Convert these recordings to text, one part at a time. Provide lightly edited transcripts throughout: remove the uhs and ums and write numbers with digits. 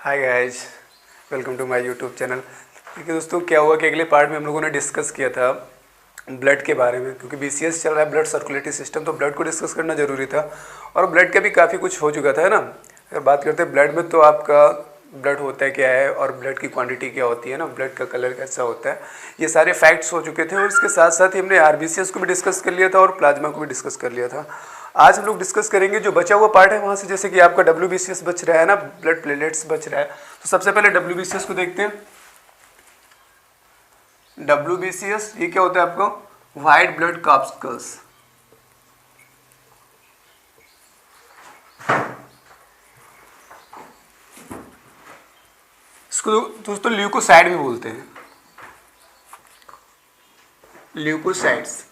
Hi guys, welcome to my YouTube channel. देखिए दोस्तों, क्या हुआ कि अगले पार्ट में हम लोगों ने डिस्कस किया था ब्लड के बारे में, क्योंकि बीसीएस चल रहा है, ब्लड सर्कुलेटरी सिस्टम, तो ब्लड को डिस्कस करना ज़रूरी था। और ब्लड का भी काफ़ी कुछ हो चुका था, है ना। अगर बात करते हैं ब्लड में, तो आपका ब्लड होता है क्या है और ब्लड की क्वांटिटी क्या होती है ना, ब्लड का कलर कैसा होता है, ये सारे फैक्ट्स हो चुके थे। और इसके साथ साथ ही हमने आरबीसीएस को भी डिस्कस कर लिया था और प्लाज्मा को भी डिस्कस कर लिया था। आज हम लोग डिस्कस करेंगे जो बचा हुआ पार्ट है वहाँ से, जैसे कि आपका डब्ल्यूबीसीएस बच रहा है ना, ब्लड प्लेटलेट्स बच रहा है। तो सबसे पहले डब्ल्यूबीसीएस को देखते हैं। डब्ल्यूबीसीएस ये क्या होता है आपको? White blood corpuscles. इसको दोस्तों ल्यूकोसाइड भी बोलते हैं, ल्यूकोसाइड्स।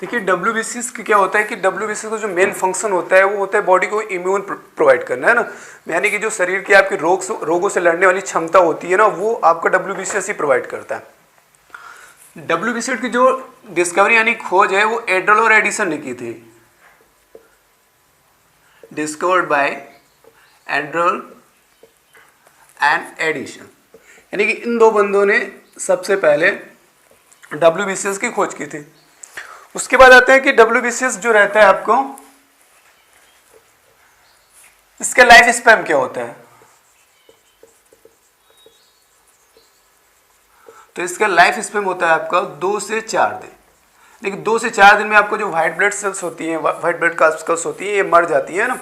देखिए डब्ल्यूबीसीएस का क्या होता है कि डब्ल्यूबीसीएस का जो मेन फंक्शन होता है वो होता है बॉडी को इम्यून प्रोवाइड करना, है ना। यानी कि जो शरीर की आपकी रोगों से लड़ने वाली क्षमता होती है ना, वो आपका डब्ल्यूबीसीएस ही प्रोवाइड करता है। डब्ल्यूबीसीएस की जो डिस्कवरी यानी खोज है वो एड्रल और एडिसन ने की थी। डिस्कवर्ड बाय एड्रल एंड एडिसन, यानी कि इन दो बंदों ने सबसे पहले डब्ल्यूबीसीएस की खोज की थी। उसके बाद आते हैं कि डब्ल्यूबीसीएस जो रहता है आपको, इसका लाइफ स्पैन क्या होता है? तो इसका लाइफ स्पैन होता है आपका 2 से 4 दिन। लेकिन 2 से 4 दिन में आपको जो व्हाइट ब्लड सेल्स होती हैं, व्हाइट ब्लड कॉर्पस्कल्स होती हैं, ये मर जाती है ना।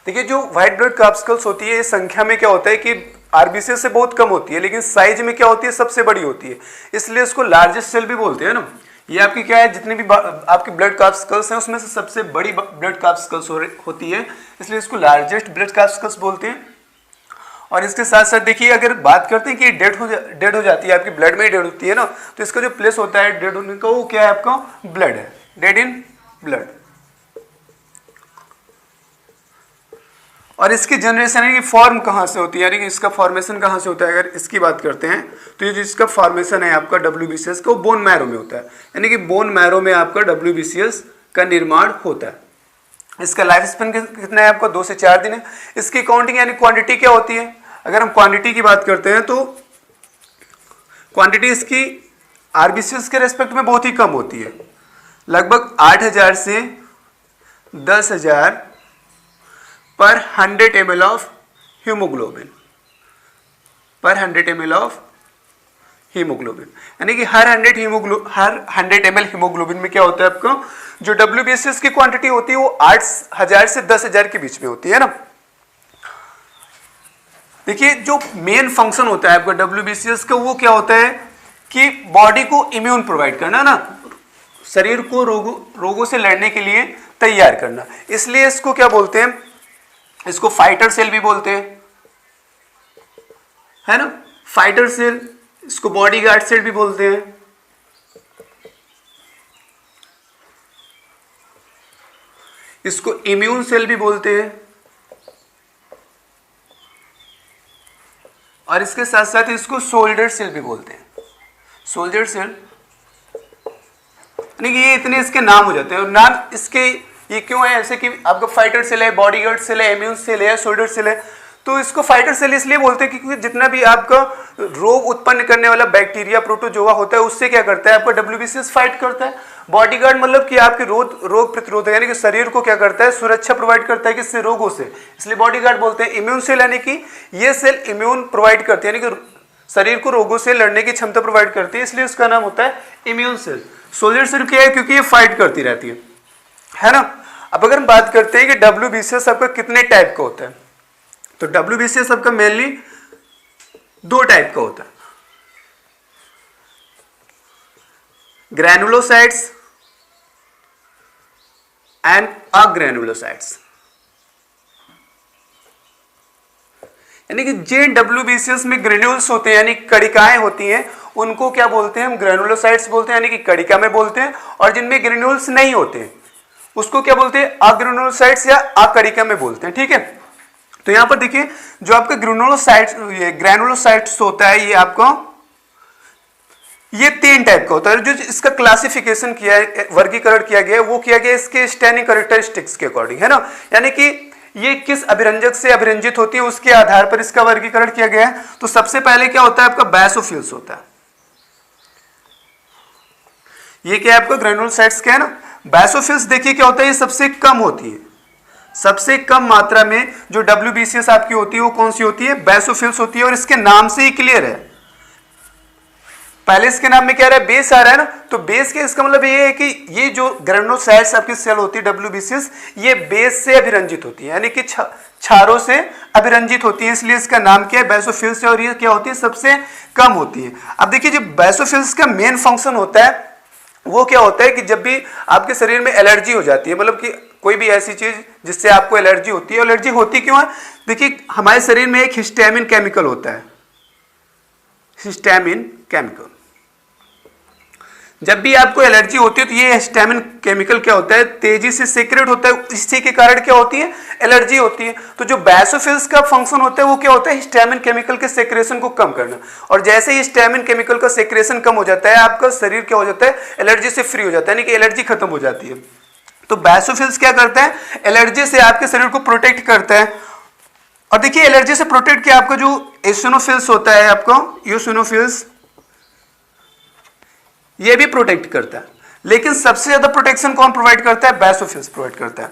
देखिए जो व्हाइट ब्लड कॉर्पस्कल्स होती है, ये संख्या में क्या होता है कि आरबीसीएस से बहुत कम होती है, लेकिन साइज में क्या होती है, सबसे बड़ी होती है। इसलिए इसको लार्जेस्ट सेल भी बोलते हैं ना। ये आपकी क्या है, जितनी भी आपकी ब्लड कॉर्पस्कल्स हैं उसमें से सबसे बड़ी ब्लड कॉर्पस्कल्स होती है, इसलिए इसको लार्जेस्ट ब्लड कॉर्पस्कल्स बोलते हैं। और इसके साथ साथ देखिए, अगर बात करते हैं कि डेड हो जाती है, आपकी ब्लड में ही डेड होती है ना, तो इसका जो प्लेस होता है डेड होने का, वो क्या है आपका? ब्लड है, डेड इन ब्लड। और इसकी जनरेशन यानी कि फॉर्म कहाँ से होती है, यानी कि इसका फॉर्मेशन कहाँ से होता है, अगर इसकी बात करते हैं तो ये जिसका फॉर्मेशन है आपका डब्ल्यूबीसीएस का, वो बोन मैरो में होता है। यानी कि बोन मैरो में आपका डब्ल्यूबीसीएस का निर्माण होता है। इसका लाइफ स्पेन कितना है आपका? 2 से 4 दिन है। इसकी काउंटिंग यानी क्वांटिटी क्या होती है? अगर हम क्वांटिटी की बात करते हैं तो क्वांटिटी इसकी आरबीसीएस के रेस्पेक्ट में बहुत ही कम होती है, लगभग 8000 से 10,000 पर 100 ml ऑफ हीमोग्लोबिन, पर 100 ml ऑफ हीमोग्लोबिन। यानी कि हर 100 ml हीमोग्लोबिन में क्या होता है आपको? जो डब्ल्यूबीसीएस की क्वांटिटी होती है वो 8000 से 10,000 के बीच में होती है ना। देखिए जो मेन फंक्शन होता है आपका डब्ल्यूबीसीएस का, वो क्या होता है कि बॉडी को इम्यून प्रोवाइड करना ना, शरीर को रोगों से लड़ने के लिए तैयार करना। इसलिए इसको क्या बोलते हैं? इसको फाइटर सेल भी बोलते हैं, है ना, फाइटर सेल। इसको बॉडीगार्ड सेल भी बोलते हैं। इसको इम्यून सेल भी बोलते हैं। और इसके साथ साथ इसको सोल्जर सेल भी बोलते हैं। सोल्जर सेल, यानी कि ये इतने इसके नाम हो जाते हैं। और नाम इसके ये क्यों है ऐसे कि आपका फाइटर सेल है, बॉडीगार्ड सेल है, इम्यून सेल है, सोल्जर सेल है। तो इसको फाइटर सेल इसलिए बोलते हैं क्योंकि जितना भी आपका रोग उत्पन्न करने वाला बैक्टीरिया, प्रोटोजोआ होता है, उससे क्या करता है आपका डब्ल्यूबीसीएस फाइट करता है। बॉडीगार्ड मतलब कि आपके रोग प्रतिरोधक, यानी कि शरीर को क्या करता है? सुरक्षा प्रोवाइड करता है किससे? रोगों से, इसलिए बॉडीगार्ड बोलते हैं। इम्यून सेल यानी कि ये सेल इम्यून प्रोवाइड करती है, यानी कि शरीर को रोगों से लड़ने की क्षमता प्रोवाइड करती है, इसलिए उसका नाम होता है इम्यून सेल। सोल्जर सेल क्या है? क्योंकि ये फाइट करती रहती है ना। अब अगर हम बात करते हैं कि डब्ल्यूबीसीएस आपका कितने टाइप का होता है, तो डब्ल्यूबीसीएस आपका मेनली 2 टाइप का होता है, ग्रैनुलोसाइट्स एंड अग्रैनुलोसाइट्स। यानी कि जिन डब्ल्यूबीसीएस में ग्रेन्यूल्स होते हैं, यानी कणिकाएं होती हैं, उनको क्या बोलते हैं? हम ग्रैनुलोसाइट्स बोलते हैं, यानी कि कणिका में बोलते हैं। और जिनमें ग्रेन्यूल्स नहीं होते हैं उसको क्या बोलते हैं? अग्रैनुलोसाइट्स या अकणिका में बोलते हैं, ठीक है। तो यहां पर देखिए जो आपका ग्रैनुलोसाइट्स होता है, ये आपको ये 3 टाइप का होता है। जो इसका क्लासिफिकेशन किया है, वर्गीकरण किया गया है, वो किया गया इसके स्टैंडिंग कैरेक्टरिस्टिक्स के अकॉर्डिंग, है ना। यानी कि ये किस अभिरंजक से अभिरंजित होती है उसके आधार पर इसका वर्गीकरण किया गया है। तो सबसे पहले क्या होता है आपका बेसोफिल्स होता है। ये क्या है आपका ग्रेनुलोसाइट्स क्या है ना, बेसोफिल्स देखिए क्या होता है, ये सबसे कम होती है, सबसे कम मात्रा में जो WBCS आपकी होती है वो कौन सी होती है, बेसोफिल्स होती है। और इसके नाम से ही क्लियर है, पहले इसके नाम में क्या रहा है, बेस आ रहा है ना, तो बेस के इसका मतलब ये है कि ये जो ग्रेनुलोसाइट्स आपकी सेल होती है WBCS, ये बेस से अभिरंजित होती है, यानी कि क्षारों से अभिरंजित होती है, इसलिए इसका नाम क्या है, बेसोफिल्स है। और ये क्या होती है, सबसे कम होती है। अब देखिए जो बेसोफिल्स का मेन फंक्शन होता है वो क्या होता है कि जब भी आपके शरीर में एलर्जी हो जाती है, मतलब कि कोई भी ऐसी चीज जिससे आपको एलर्जी होती है, एलर्जी होती क्यों है, देखिए हमारे शरीर में एक हिस्टामिन केमिकल होता है, हिस्टामिन केमिकल। जब भी आपको एलर्जी होती है तो ये हिस्टामिन केमिकल क्या होता है, तेजी से सीक्रेट होता है, इसी के कारण क्या होती है, एलर्जी होती है। तो जो बेसोफिल्स का फंक्शन होता है वो क्या होता है, हिस्टामिन केमिकल के सेक्रेशन को कम करना। और जैसे ही हिस्टामिन केमिकल का सेक्रेशन कम हो जाता है, आपका शरीर क्या हो जाता है, एलर्जी से फ्री हो जाता है, यानी कि एलर्जी खत्म हो जाती है। तो बेसोफिल्स क्या करता है, एलर्जी से आपके शरीर को प्रोटेक्ट करता है। और देखिए एलर्जी से प्रोटेक्ट किया आपका जो एसिनोफिल्स होता है, आपको यूसिनोफिल्स, ये भी प्रोटेक्ट करता है, लेकिन सबसे ज्यादा प्रोटेक्शन कौन प्रोवाइड करता है, बेसोफिल्स प्रोवाइड करता है।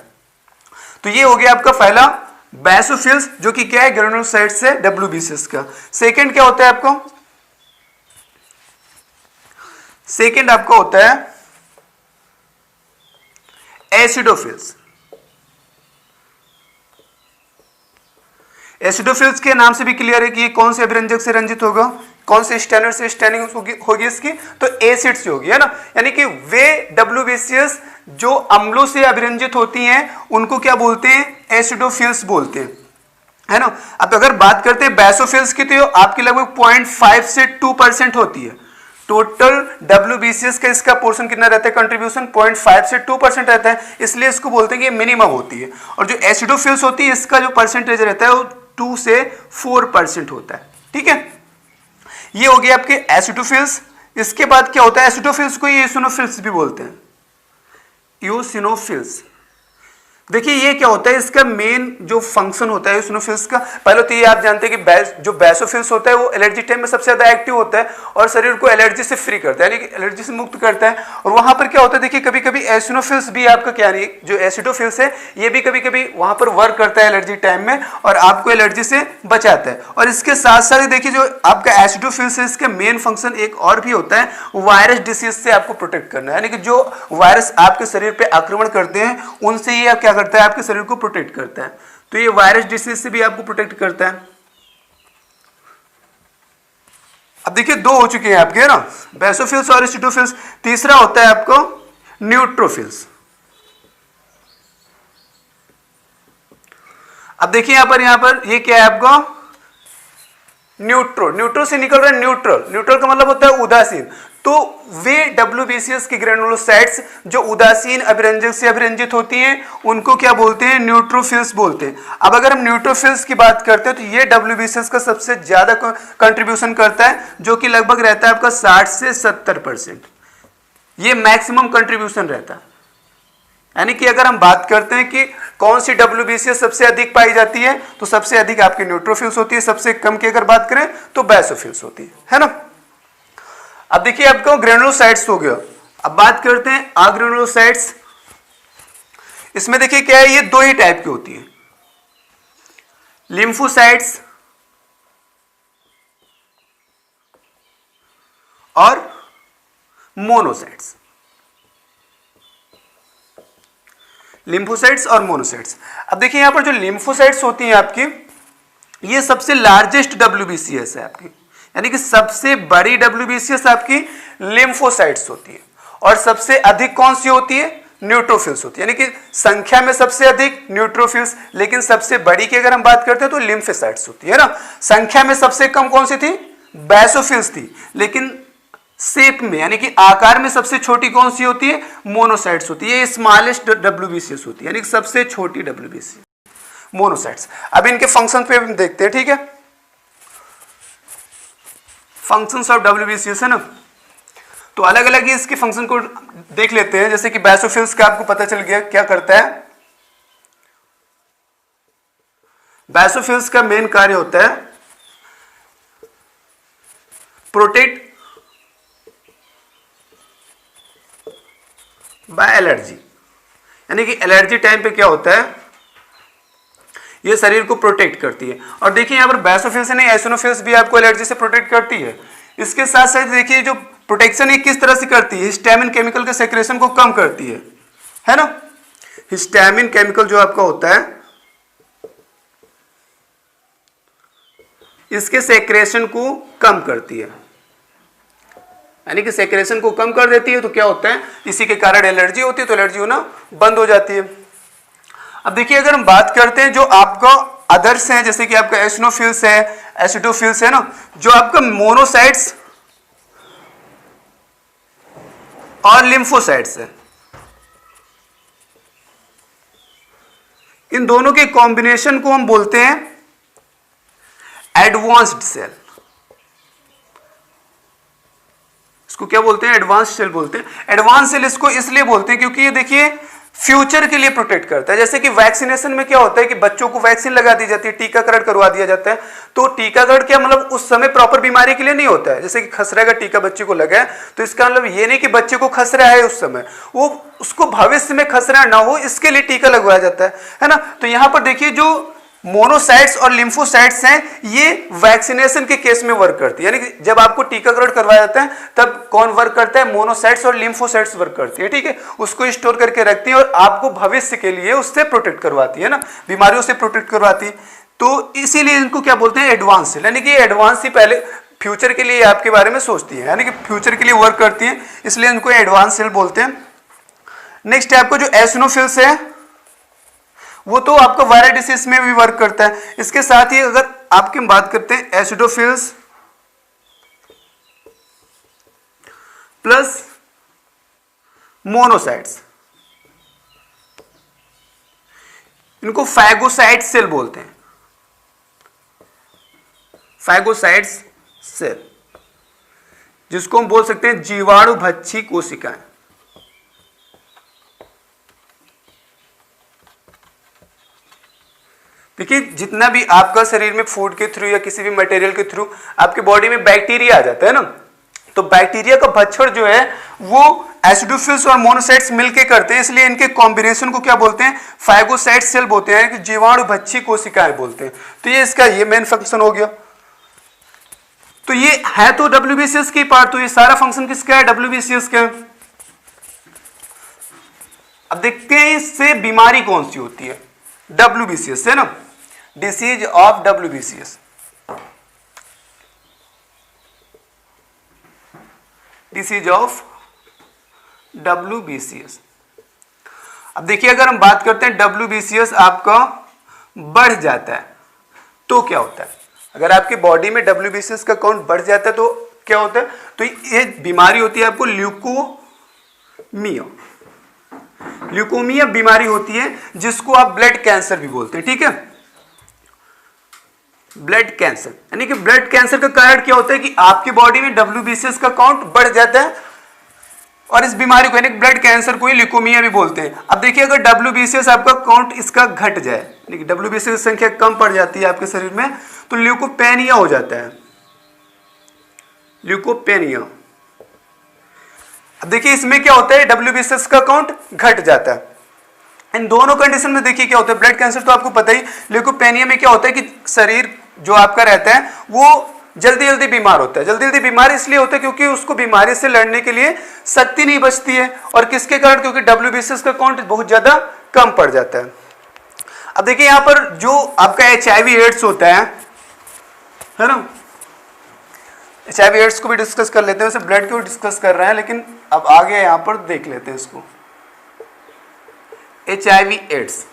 तो ये हो गया आपका पहला बेसोफिल्स, जो कि क्या है, ग्रेनुलोसाइट्स से WBCS का। सेकंड क्या होता है आपको, सेकंड आपका होता है एसिडोफिल्स। एसिडोफिल्स के नाम से भी क्लियर है कि ये कौन से अभिरंजक से रंजित होगा, कौन से स्टैंडर्ड से स्टैंडिंग होगी इसकी, तो एसिड से होगी, है ना। यानी कि वे WBCS जो अम्लों से अभिरंजित होती हैं उनको क्या बोलते हैं, एसिडोफिल्स बोलते हैं, है ना। अब अगर बात करते हैं बेसोफिल्स की, तो आपकी लगभग 0.5 से 2% होती है। टोटल WBCS का इसका पोर्शन कितना रहता है, कंट्रीब्यूशन 0.5 से 2% रहता है, इसलिए इसको बोलते हैं कि मिनिमम होती है। और जो एसिडोफिल्स होती है इसका जो परसेंटेज रहता है वो 2 से 4% होता है, ठीक है। ये हो गया आपके एसिडोफिल्स। इसके बाद क्या होता है, एसिडोफिल्स को यूसिनोफिल्स भी बोलते हैं, यूसिनोफिल्स। देखिए ये क्या होता है, इसका मेन जो फंक्शन होता है यूसिनोफिल्स का, पहले तो ये आप जानते हैं कि जो बेसोफिल्स होता है वो एलर्जी टाइम में सबसे ज्यादा एक्टिव होता है और शरीर को एलर्जी से फ्री करता है, यानी कि एलर्जी से मुक्त करता है। और वहां पर क्या होता है, देखिए कभी कभी एसिनोफिल्स भी आपका क्या नहीं, जो एसिडोफिल्स है ये भी कभी कभी वहां पर वर्क करता है एलर्जी टाइम में और आपको एलर्जी से बचाता है। और इसके साथ साथ देखिए जो आपका एसिडोफिल्स है इसका मेन फंक्शन एक और भी होता है, वायरस डिसीज से आपको प्रोटेक्ट करना है, यानी कि जो वायरस आपके शरीर पे आक्रमण करते हैं उनसे ये क्या करता है, आपके शरीर को प्रोटेक्ट करता है। तो ये वायरस डिसीज से भी आपको प्रोटेक्ट करता है। अब देखिए दो हो चुके हैं आपके, है ना, बेसोफिल्स और एसिडोफिल्स। तीसरा होता है आपको न्यूट्रोफिल्स। अब देखिए यहां पर ये क्या है आपका, न्यूट्रो से निकल रहा है न्यूट्रल का मतलब होता है उदासीन। तो वे WBCS की ग्रेनुलोसाइट्स जो उदासीन अभिरंजक से अभिरंजित होती हैं उनको क्या बोलते हैं, न्यूट्रोफिल्स बोलते हैं। अब अगर हम न्यूट्रोफिल्स की बात करते हैं तो ये WBCS का सबसे ज्यादा कंट्रीब्यूशन करता है, जो कि लगभग रहता है आपका 60 से 70%। ये मैक्सिमम कंट्रीब्यूशन रहता है। यानी कि अगर हम बात करते हैं कि कौन सी WBCS सबसे अधिक पाई जाती है, तो सबसे अधिक आपकी न्यूट्रोफिल्स होती है, सबसे कम की अगर बात करें तो बेसोफिल्स होती है ना। अब देखिए आपको ग्रेनुलोसाइट्स हो गया। अब बात करते हैं अग्रेनुलोसाइट्स। इसमें देखिए क्या है, ये दो ही टाइप की होती है, लिम्फोसाइट्स और मोनोसाइट्स। लिम्फोसाइट्स और मोनोसाइट्स। अब देखिए यहां पर जो लिम्फोसाइट्स होती हैं आपकी, ये सबसे लार्जेस्ट WBCS है आपकी, यानी कि सबसे बड़ी WBCS आपकी लिम्फोसाइट्स होती है। और सबसे अधिक कौन सी होती है, न्यूट्रोफिल्स होती है, यानी कि संख्या में सबसे अधिक न्यूट्रोफिल्स, लेकिन सबसे बड़ी की अगर हम बात करते हैं तो लिम्फोसाइट्स होती है ना। संख्या में सबसे कम कौन सी थी, बेसोफिल्स थी, लेकिन शेप में यानी कि आकार में सबसे छोटी कौन सी होती है, मोनोसाइट्स होती है। ये स्मॉलेस्ट WBCS होती है, यानी कि सबसे छोटी WBCS मोनोसाइट्स। अब इनके फंक्शन पे हम देखते हैं, ठीक है, फंक्शंस ऑफ WBCS है ना। तो अलग अलग ही इसके फंक्शन को देख लेते हैं। जैसे कि बेसोफिल्स का आपको पता चल गया क्या करता है, बेसोफिल्स का मेन कार्य होता है प्रोटेक्ट बाय एलर्जी, यानी कि एलर्जी टाइम पे क्या होता है, ये शरीर को प्रोटेक्ट करती है। और देखिए यहाँ पर बेसोफिल्स नहीं, एसिनोफिल्स भी आपको एलर्जी से प्रोटेक्ट करती है। इसके साथ साथ देखिए जो प्रोटेक्शन ये किस तरह से करती है, हिस्टामिन केमिकल के सेक्रेशन को कम करती है ना। हिस्टामिन केमिकल जो आपका होता है इसके सेक्रेशन को कम करती है, यानी कि सेक्रेशन को कम कर देती है। तो क्या होता है, इसी के कारण एलर्जी होती है, तो एलर्जी होना बंद हो जाती है। अब देखिए अगर हम बात करते हैं जो आपका अदर्स हैं, जैसे कि आपका एसिनोफिल्स है, एसिडोफिल्स है ना, जो आपका मोनोसाइट्स और लिम्फोसाइट्स है, इन दोनों के कॉम्बिनेशन को हम बोलते हैं एडवांस्ड सेल। इसको क्या बोलते हैं, एडवांस सेल बोलते हैं। एडवांस सेल इसको इसलिए बोलते हैं क्योंकि ये देखिए फ्यूचर के लिए प्रोटेक्ट करता है। जैसे कि वैक्सीनेशन में क्या होता है कि बच्चों को वैक्सीन लगा दी जाती है, टीकाकरण करवा दिया जाता है। तो टीकाकरण क्या मतलब उस समय प्रॉपर बीमारी के लिए नहीं होता है। जैसे कि खसरा का टीका बच्चे को लगा है तो इसका मतलब ये नहीं कि बच्चे को खसरा है उस समय, वो उसको भविष्य में खसरा ना हो इसके लिए टीका लगवाया जाता है ना। तो यहां पर देखिए जो मोनोसाइट्स और लिम्फोसाइट्स हैं ये वैक्सीनेशन के केस में वर्क करती है, यानी कि जब आपको टीकाकरण करवाया जाता है तब कौन वर्क करता है, मोनोसाइट्स और लिम्फोसाइट्स वर्क करती है, ठीक है। उसको स्टोर करके रखती है और आपको भविष्य के लिए उससे प्रोटेक्ट करवाती है ना, बीमारियों से प्रोटेक्ट करवाती है। तो इसीलिए इनको क्या बोलते हैं, एडवांस सेल, यानी कि एडवांस ही पहले फ्यूचर के लिए आपके बारे में सोचती है, यानी कि फ्यूचर के लिए वर्क करती है, इसलिए इनको एडवांस सेल बोलते हैं। नेक्स्ट है आपको जो एसिनोफिल्स है वो तो आपका वायरल डिसीज में भी वर्क करता है। इसके साथ ही अगर आपकी बात करते हैं एसिडोफिल्स प्लस मोनोसाइट्स, इनको फैगोसाइट सेल बोलते हैं, फैगोसाइट्स सेल, जिसको हम बोल सकते हैं जीवाणु भक्षी कोशिकाएं। देखिए जितना भी आपका शरीर में फूड के थ्रू या किसी भी मटेरियल के थ्रू आपके बॉडी में बैक्टीरिया आ जाता है ना, तो बैक्टीरिया का भक्षण जो है वो एसिडोफिल्स और मोनोसाइट्स मिलके करते हैं, इसलिए इनके कॉम्बिनेशन को क्या बोलते हैं, फैगोसाइट सेल बोलते हैं, कि जीवाणु भक्षी कोशिकाएं बोलते हैं। तो ये इसका ये मेन फंक्शन हो गया। तो ये है तो डब्ल्यूबीसीएस की पार्ट, तो ये सारा फंक्शन किसका है, डब्ल्यूबीसीएस का। अब देखते हैं इससे बीमारी कौन सी होती है, डब्ल्यूबीसीएस है ना, disease of WBCS. Disease of WBCS. अब देखिए अगर हम बात करते हैं डब्ल्यूबीसीएस आपका बढ़ जाता है तो क्या होता है, अगर आपकी बॉडी में डब्ल्यूबीसीएस का काउंट बढ़ जाता है तो क्या होता है, तो ये बीमारी होती है आपको ल्यूकोमिया। ल्यूकोमिया बीमारी होती है जिसको आप ब्लड कैंसर भी बोलते हैं, ठीक है। ब्लड कैंसर, यानी कि ब्लड कैंसर का कारण क्या होता है कि आपकी बॉडी में डब्ल्यूबीसीएस का काउंट बढ़ जाता है और इस बीमारी को यानी कि ब्लड कैंसर को ही ल्यूकोमिया भी बोलते हैं। अब देखिए अगर डब्ल्यूबीसीएस आपका काउंट इसका घट जाए, यानी कि डब्ल्यूबीसीएस की संख्या कम पड़ जाती है आपके शरीर में, तो ल्यूकोपेनिया हो जाता है, ल्यूकोपेनिया। अब देखिए इसमें क्या होता है, डब्ल्यूबीसीएस का काउंट घट जाता है। इन दोनों कंडीशन में देखिए क्या होता है, ब्लड कैंसर तो आपको पता ही, ल्यूकोपेनिया में क्या होता है कि शरीर जो आपका रहता है वो जल्दी जल्दी बीमार होता है। जल्दी जल्दी बीमार इसलिए होता है क्योंकि उसको बीमारी से लड़ने के लिए शक्ति नहीं बचती है, और किसके कारण, क्योंकि डब्ल्यूबीसीएस का काउंट बहुत ज्यादा कम पड़ जाता है। अब देखिए यहां पर जो आपका एचआईवी एड्स होता है ना, एचआईवी एड्स को भी डिस्कस कर लेते हैं, वैसे ब्लड को भी डिस्कस कर रहे हैं, लेकिन अब आगे यहां पर देख लेते हैं इसको। एचआईवी एड्स,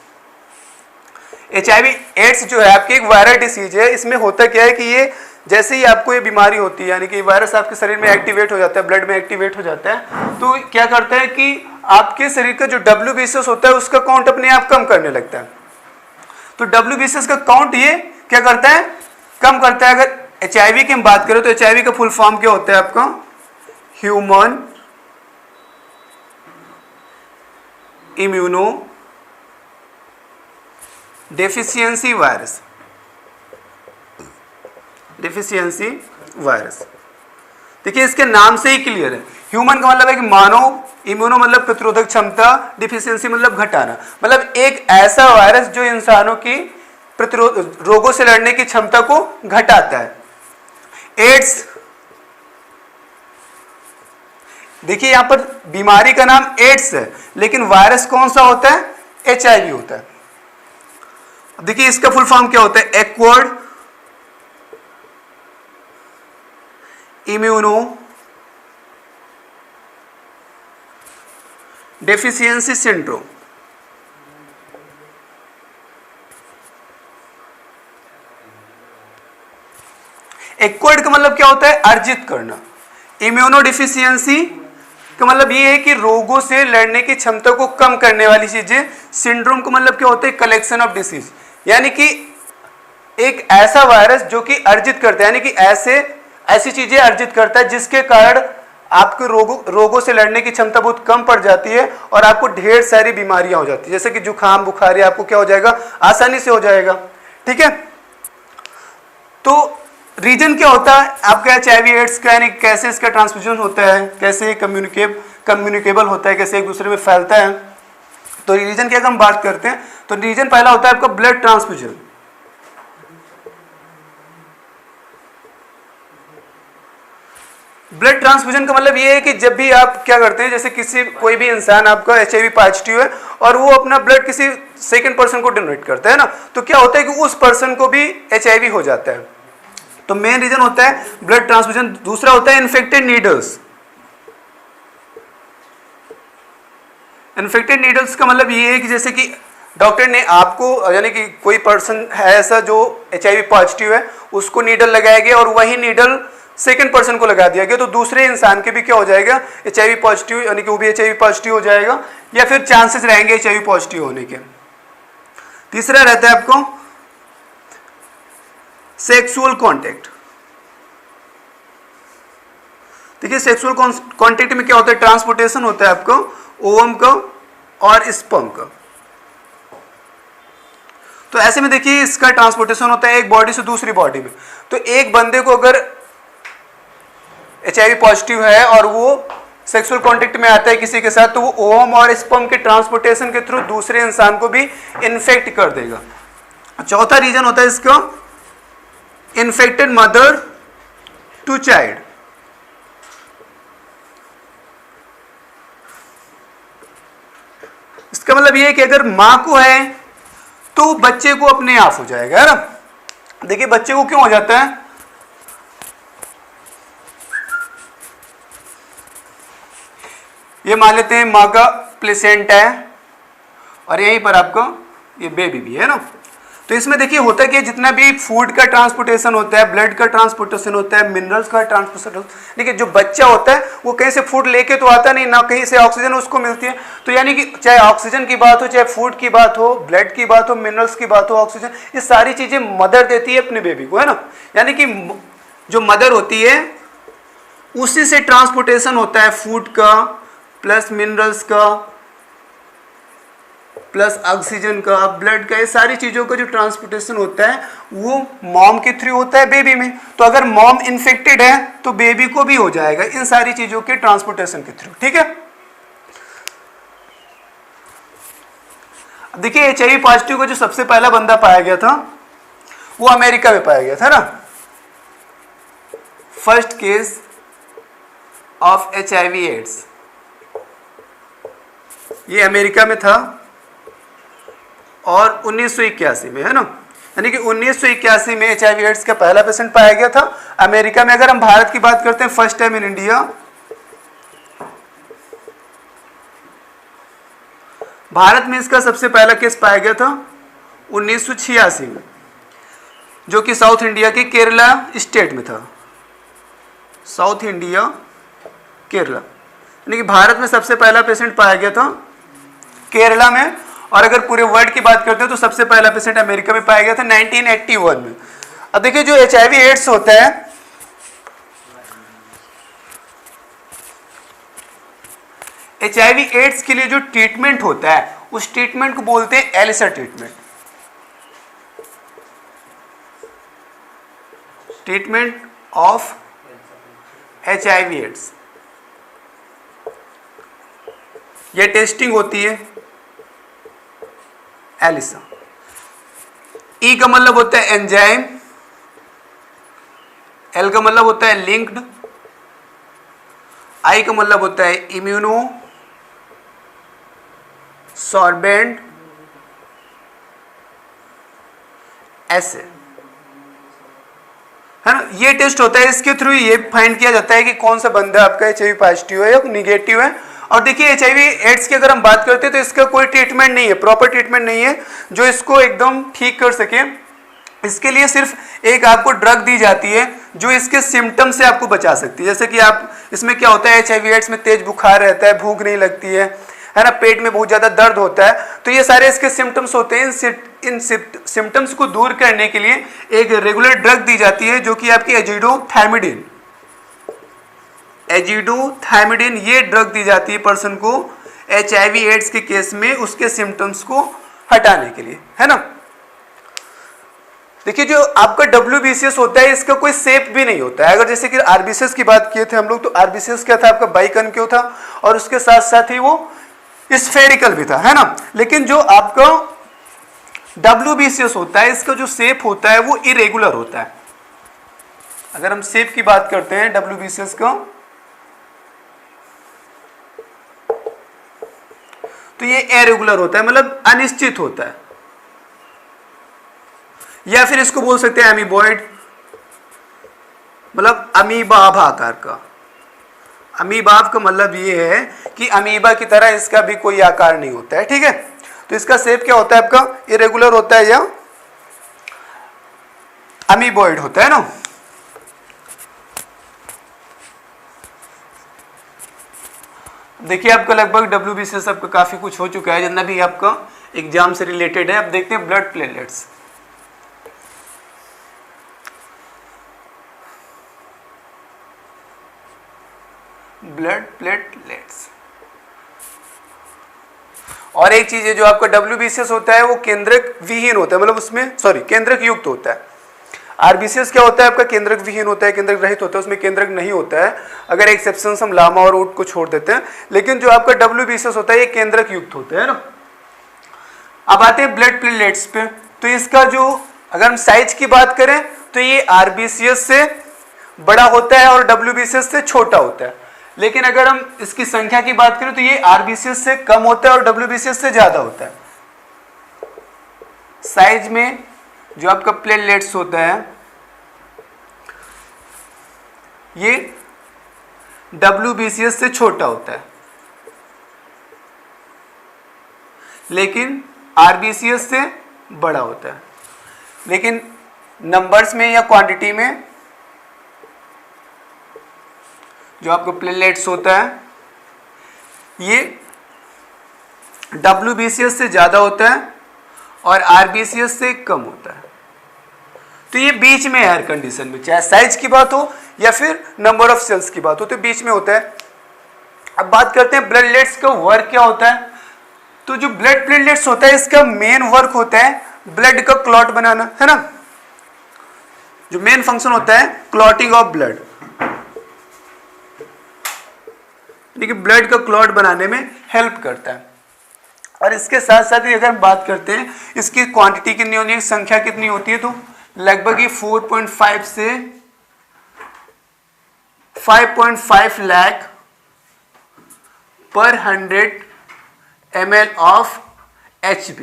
एचआईवी एड्स जो है आपकी एक वायरल डिसीज है। इसमें होता क्या है कि ये जैसे ही आपको ये बीमारी होती है, यानी कि वायरस आपके शरीर में एक्टिवेट हो जाता है, ब्लड में एक्टिवेट हो जाता है, तो क्या करता है कि आपके शरीर का जो डब्ल्यूबीसीएस होता है उसका काउंट अपने आप कम करने लगता है। तो डब्ल्यूबीसीएस का काउंट ये क्या करता है, कम करता है। अगर एचआईवी की हम बात करें तो एचआईवी का फुल फॉर्म क्या होता है आपका, human immuno deficiency virus, deficiency virus. देखिए इसके नाम से ही क्लियर है, ह्यूमन का मतलब है कि मानव, इम्यूनो मतलब प्रतिरोधक क्षमता, डिफिशियंसी मतलब घटाना, मतलब एक ऐसा वायरस जो इंसानों की प्रतिरोध रोगों से लड़ने की क्षमता को घटाता है। एड्स, देखिए यहां पर बीमारी का नाम एड्स है, लेकिन वायरस कौन सा होता है? HIV होता है। देखिए इसका फुल फॉर्म क्या होता है? Acquired immuno deficiency syndrome. Acquired का मतलब क्या होता है? अर्जित करना। इम्यूनो डेफिशिएंसी का मतलब ये है कि रोगों से लड़ने की क्षमता को कम करने वाली चीजें। सिंड्रोम का मतलब क्या होता है? कलेक्शन ऑफ डिसीज, यानी कि एक ऐसा वायरस जो कि अर्जित करता है, यानी कि ऐसी चीजें अर्जित करता है जिसके कारण आपके रोगों से लड़ने की क्षमता बहुत कम पड़ जाती है और आपको ढेर सारी बीमारियां हो जाती है, जैसे कि जुकाम बुखार आपको क्या हो जाएगा? आसानी से हो जाएगा। ठीक है, तो रीजन क्या होता है आपका HIV एड्स का, यानी कैसे इसका ट्रांसमिशन होता है, कैसे कम्युनिकेबल होता है, कैसे एक दूसरे में फैलता है। तो रीजन की अगर हम बात करते हैं तो रीजन पहला होता है आपका ब्लड ट्रांसफ्यूजन। ब्लड ट्रांसफ्यूजन का मतलब ये है कि जब भी आप क्या करते हैं, जैसे कोई भी इंसान आपका HIV पॉजिटिव है और वो अपना ब्लड किसी सेकंड पर्सन को डोनेट करता है ना, तो क्या होता है कि उस पर्सन को भी HIV हो जाता है। तो मेन रीजन होता है ब्लड ट्रांसफ्यूजन। दूसरा होता है इन्फेक्टेड नीडल्स। इन्फेक्टेड नीडल्स का मतलब ये है कि जैसे कि डॉक्टर ने आपको, यानी कि कोई पर्सन है ऐसा जो HIV पॉजिटिव है, उसको नीडल लगाया गया और वही नीडल सेकंड पर्सन को लगा दिया गया, तो दूसरे इंसान के भी क्या हो जाएगा? HIV पॉजिटिव, यानी कि वो भी HIV पॉजिटिव हो जाएगा, या फिर चांसेस रहेंगे HIV पॉजिटिव होने के। तीसरा रहता है आपको सेक्सुअल कांटेक्ट। देखिए सेक्सुअल कांटेक्ट में क्या होता है? ट्रांसपोर्टेशन होता है आपको ओवम का और स्पर्म का। तो ऐसे में देखिए इसका ट्रांसपोर्टेशन होता है एक बॉडी से दूसरी बॉडी में। तो एक बंदे को अगर HIV पॉजिटिव है और वो सेक्सुअल कांटेक्ट में आता है किसी के साथ, तो वो ओवम और स्पर्म के ट्रांसपोर्टेशन के थ्रू दूसरे इंसान को भी इन्फेक्ट कर देगा। चौथा रीजन होता है इसका इन्फेक्टेड मदर टू चाइल्ड। इसका मतलब ये है कि अगर मां को है तो बच्चे को अपने आप हो जाएगा, है ना। देखिए बच्चे को क्यों हो जाता है? ये मान लेते हैं मां का प्लेसेंटा है और यहीं पर आपका ये बेबी भी है ना। तो इसमें देखिए होता है कि जितना भी फूड का ट्रांसपोर्टेशन होता है, ब्लड का ट्रांसपोर्टेशन होता है, मिनरल्स का ट्रांसपोर्टेशन, देखिए जो बच्चा होता है वो कहीं से फूड लेके तो आता नहीं, ना कहीं से ऑक्सीजन उसको मिलती है। तो यानी कि चाहे ऑक्सीजन की बात हो, चाहे फूड की बात हो, ब्लड की बात हो, मिनरल्स की बात हो, ऑक्सीजन, ये सारी चीजें मदर देती है अपने बेबी को, है ना। यानी कि जो मदर होती है उसी से ट्रांसपोर्टेशन होता है फूड का प्लस मिनरल्स का प्लस ऑक्सीजन का, ब्लड का, ये सारी चीजों का जो ट्रांसपोर्टेशन होता है वो मॉम के थ्रू होता है बेबी में। तो अगर मॉम इन्फेक्टेड है तो बेबी को भी हो जाएगा इन सारी चीजों के ट्रांसपोर्टेशन के थ्रू। ठीक है, देखिए HIV पॉजिटिव का जो सबसे पहला बंदा पाया गया था वो अमेरिका में पाया गया था ना। First case of HIV AIDS ये अमेरिका में था और 1981 में, है ना। यानी कि 1981 में HIV एड्स का पहला पेशेंट पाया गया था अमेरिका में। अगर हम भारत की बात करते हैं, first time in India Bharat में इसका सबसे पहला केस पाया गया था 1986 में, जो कि साउथ इंडिया के केरला स्टेट में था। साउथ इंडिया केरला, यानी कि भारत में सबसे पहला पेशेंट पाया गया था केरला में। और अगर पूरे वर्ल्ड की बात करते हैं तो सबसे पहला पेशेंट अमेरिका में पाया गया था 1981 में। अब देखिए जो HIV एड्स होता है, HIV एड्स के लिए जो ट्रीटमेंट होता है उस ट्रीटमेंट को बोलते हैं ELISA treatment. Treatment of HIV AIDS, ये टेस्टिंग होती है एलिसा। ई का मतलब होता है एंजाइम, एल का मतलब होता है लिंक्ड, आई का मतलब होता है इम्यूनो सॉर्बेंट ऐसे, है ना। ये टेस्ट होता है, इसके थ्रू ये फाइंड किया जाता है कि कौन सा बंदा आपका HIV पॉजिटिव है या निगेटिव है। और देखिए HIV एड्स की अगर हम बात करते हैं तो इसका कोई ट्रीटमेंट नहीं है, प्रॉपर ट्रीटमेंट नहीं है जो इसको एकदम ठीक कर सके। इसके लिए सिर्फ एक आपको ड्रग दी जाती है जो इसके सिम्टम से आपको बचा सकती है। जैसे कि आप इसमें क्या होता है, HIV एड्स में तेज बुखार रहता है, भूख नहीं लगती है ना, पेट में बहुत ज़्यादा दर्द होता है, तो ये सारे इसके सिम्टम्स होते हैं। इन सिम्टम्स को दूर करने के लिए एक रेगुलर ड्रग दी जाती है जो कि आपकी एजिडोथैमिडिन, एजिडोथैमिडिन ये ड्रग दी जाती है पर्सन को HIV एड्स के केस में उसके सिम्टम्स को हटाने के लिए, है ना। देखिए जो आपका WBCS होता है इसका कोई शेप भी नहीं होता है। अगर जैसे कि RBCS की बात किए थे हम लोग, तो RBCS क्या था आपका, बाइकॉन्केव था और उसके साथ साथ ही वो स्फेरिकल भी था, है ना। लेकिन जो आपका WBCS होता है इसका जो शेप होता है वो इरेगुलर होता है। अगर हम शेप की बात करते हैं WBCS का, तो ये इरेगुलर होता है, मतलब अनिश्चित होता है, या फिर इसको बोल सकते हैं अमीबॉइड, मतलब अमीबाभ आकार का। अमीबाभ का मतलब ये है कि अमीबा की तरह इसका भी कोई आकार नहीं होता है, ठीक है। तो इसका शेप क्या होता है आपका, इरेगुलर होता है या अमीबॉइड होता है ना। देखिए आपका लगभग WBCS आपका काफी कुछ हो चुका है, जितना भी आपका एग्जाम से रिलेटेड है। अब देखते हैं ब्लड प्लेटलेट्स। ब्लड प्लेटलेट्स, और एक चीज है जो आपका WBCS होता है वो केंद्रक विहीन होता है, मतलब उसमें केंद्रक युक्त होता है। RBCS क्या होता है आपका, केंद्रक विहीन होता है, केंद्रक रहित होता है, उसमें केंद्रक नहीं होता है। अगर एक्सेप्शन हम लामा और ऊट को छोड़ देते हैं, लेकिन जो आपका WBCS होता है ये केंद्रक युक्त होता है ना। अब आते हैं ब्लड प्लेटलेट्स पे। तो इसका जो अगर हम साइज की बात करें तो ये RBCS से बड़ा होता है और WBCS से छोटा होता है। लेकिन अगर हम इसकी संख्या की बात करें तो ये RBCS से कम होता है और WBCS से ज्यादा होता है। साइज में जो आपका प्लेटलेट्स होता है ये WBCS से छोटा होता है, लेकिन RBCS से बड़ा होता है। लेकिन नंबर्स में या क्वांटिटी में जो आपका प्लेटलेट्स होता है ये WBCS से ज्यादा होता है और RBCS से कम होता है। तो ये बीच में हर कंडीशन में, चाहे साइज की बात हो या फिर नंबर ऑफ सेल्स की बात हो, तो बीच में होता है। अब बात करते हैं प्लेटलेट्स का वर्क क्या होता है। तो जो ब्लड प्लेटलेट्स होता है इसका मेन वर्क होता है ब्लड का क्लॉट बनाना, है ना। जो मेन फंक्शन होता है क्लॉटिंग ऑफ ब्लड, यानी ब्लड का क्लॉट बनाने में हेल्प करता है। और इसके साथ साथ ही अगर हम बात करते हैं इसकी क्वांटिटी कितनी होती है, संख्या कितनी होती है, तो लगभग ये 4.5 से 5.5 लाख पर 100 ml ऑफ HB,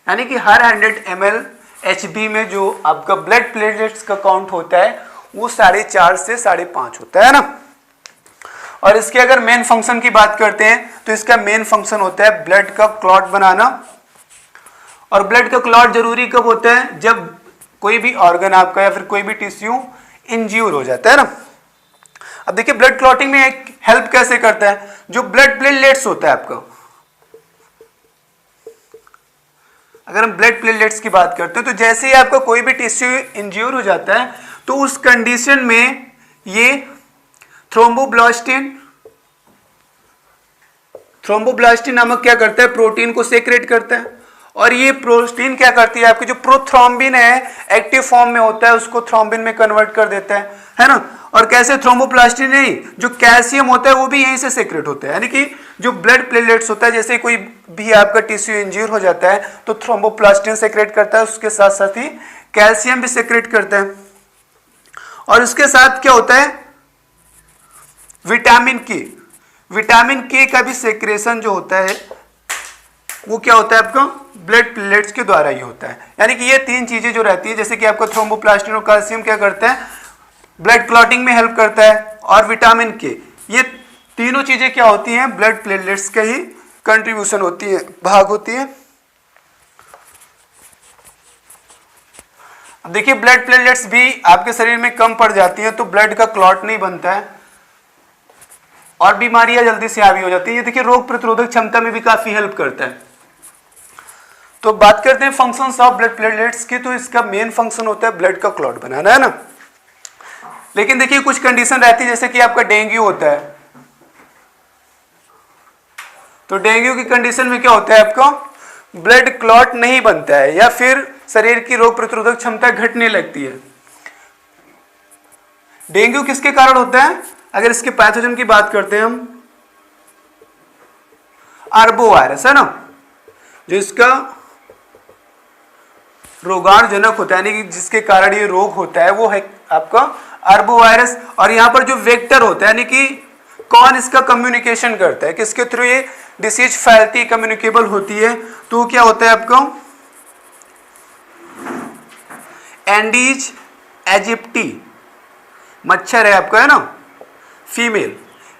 यानी कि हर 100 ml HB में जो आपका ब्लड प्लेटलेट्स का काउंट होता है वो 4.5 से 5.5 होता है ना। और इसके अगर मेन फंक्शन की बात करते हैं तो इसका मेन फंक्शन होता है ब्लड का क्लॉट बनाना। और ब्लड का क्लॉट जरूरी कब होता है, जब कोई भी ऑर्गन आपका या फिर कोई भी टिश्यू इंज्यूर हो जाता है ना। अब देखिए ब्लड क्लॉटिंग में एक हेल्प कैसे करता है, जो ब्लड प्लेटलेट्स होता है आपका, अगर हम ब्लड प्लेटलेट्स की बात करते हैं तो जैसे ही आपका कोई भी टिश्यू इंज्यूर हो जाता है तो उस कंडीशन में ये थ्रोम्बोब्लास्टिन नामक क्या करता है, प्रोटीन को सेक्रेट करता है। और ये प्रोटीन क्या करती है, आपकी जो प्रोथ्रोम्बिन है एक्टिव फॉर्म में होता है उसको थ्रोम्बिन में कन्वर्ट कर देता है ना। और कैसे, थ्रोम्बोप्लास्टिन नहीं, जो कैल्शियम होता है वो भी यहीं से सेक्रेट होता है, यानी कि जो ब्लड प्लेटलेट्स होता है, जैसे कोई भी आपका टिश्यू इंज्यूर हो जाता है तो थ्रोम्बोप्लास्टिन सेक्रेट करता है, उसके साथ साथ ही कैल्शियम भी सेक्रेट करता है। और उसके साथ क्या होता है, विटामिन के का भी सेक्रेशन जो होता है वो क्या होता है आपका ब्लड प्लेटलेट्स के द्वारा ही होता है। यानी कि ये तीन चीजें जो रहती है, जैसे कि आपका थ्रोम्बोप्लास्टिन और कैल्शियम क्या करता है, ब्लड क्लॉटिंग में हेल्प करता है, और विटामिन के, ये तीनों चीजें क्या होती हैं, ब्लड प्लेटलेट्स के ही कंट्रीब्यूशन होती है, भाग होती है। अब देखिए ब्लड प्लेटलेट्स भी आपके शरीर में कम पड़ जाती है तो ब्लड का क्लॉट नहीं बनता है और बीमारियां जल्दी से हावी हो जाती है। ये देखिए रोग प्रतिरोधक क्षमता में भी काफी हेल्प करता है। तो बात करते हैं फंक्शंस ऑफ ब्लड प्लेटलेट्स की, तो इसका मेन फंक्शन होता है ब्लड का क्लॉट बनाना, है ना। लेकिन देखिए कुछ कंडीशन रहती है, जैसे कि आपका डेंगू होता है, तो डेंगू की कंडीशन में क्या होता है, आपका ब्लड क्लॉट नहीं बनता है या फिर शरीर की रोग प्रतिरोधक क्षमता घटने लगती है। डेंगू किसके कारण होता है, अगर इसके पैथोजन की बात करते हैं हम, आर्बो वायरस, है ना, जो इसका रोगाणुजनक होता है, यानी कि जिसके कारण ये रोग होता है वो है आपका आर्बो वायरस। और यहां पर जो वेक्टर होता है, यानी कि कौन इसका कम्युनिकेशन करता है, किसके थ्रू ये डिसीज फैलती है, कम्युनिकेबल होती है, तो क्या होता है आपका एंडीज एजिप्टी मच्छर है आपका, है ना, फीमेल,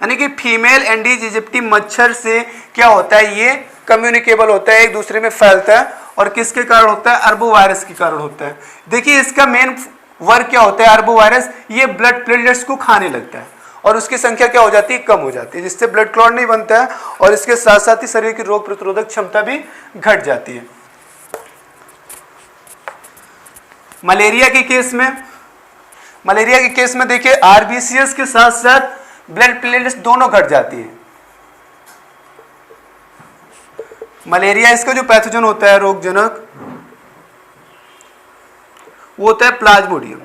यानी कि फीमेल एंडीज इजिप्टी मच्छर से क्या होता है, ये कम्युनिकेबल होता है, एक दूसरे में फैलता है, और किसके कारण होता है, आर्बो वायरस के कारण होता है। देखिए इसका मेन वर्क क्या होता है, आर्बो वायरस ये ब्लड प्लेटलेट्स को खाने लगता है और उसकी संख्या क्या हो जाती है, कम हो जाती है, जिससे ब्लड क्लॉट नहीं बनता है और इसके साथ साथ ही शरीर की रोग प्रतिरोधक क्षमता भी घट जाती है। मलेरिया के केस में देखिए आरबीसीएस के साथ साथ ब्लड प्लेटलेट्स दोनों घट जाती है। मलेरिया इसका जो पैथोजन होता है रोगजनक, वो होता है प्लाज्मोडियम।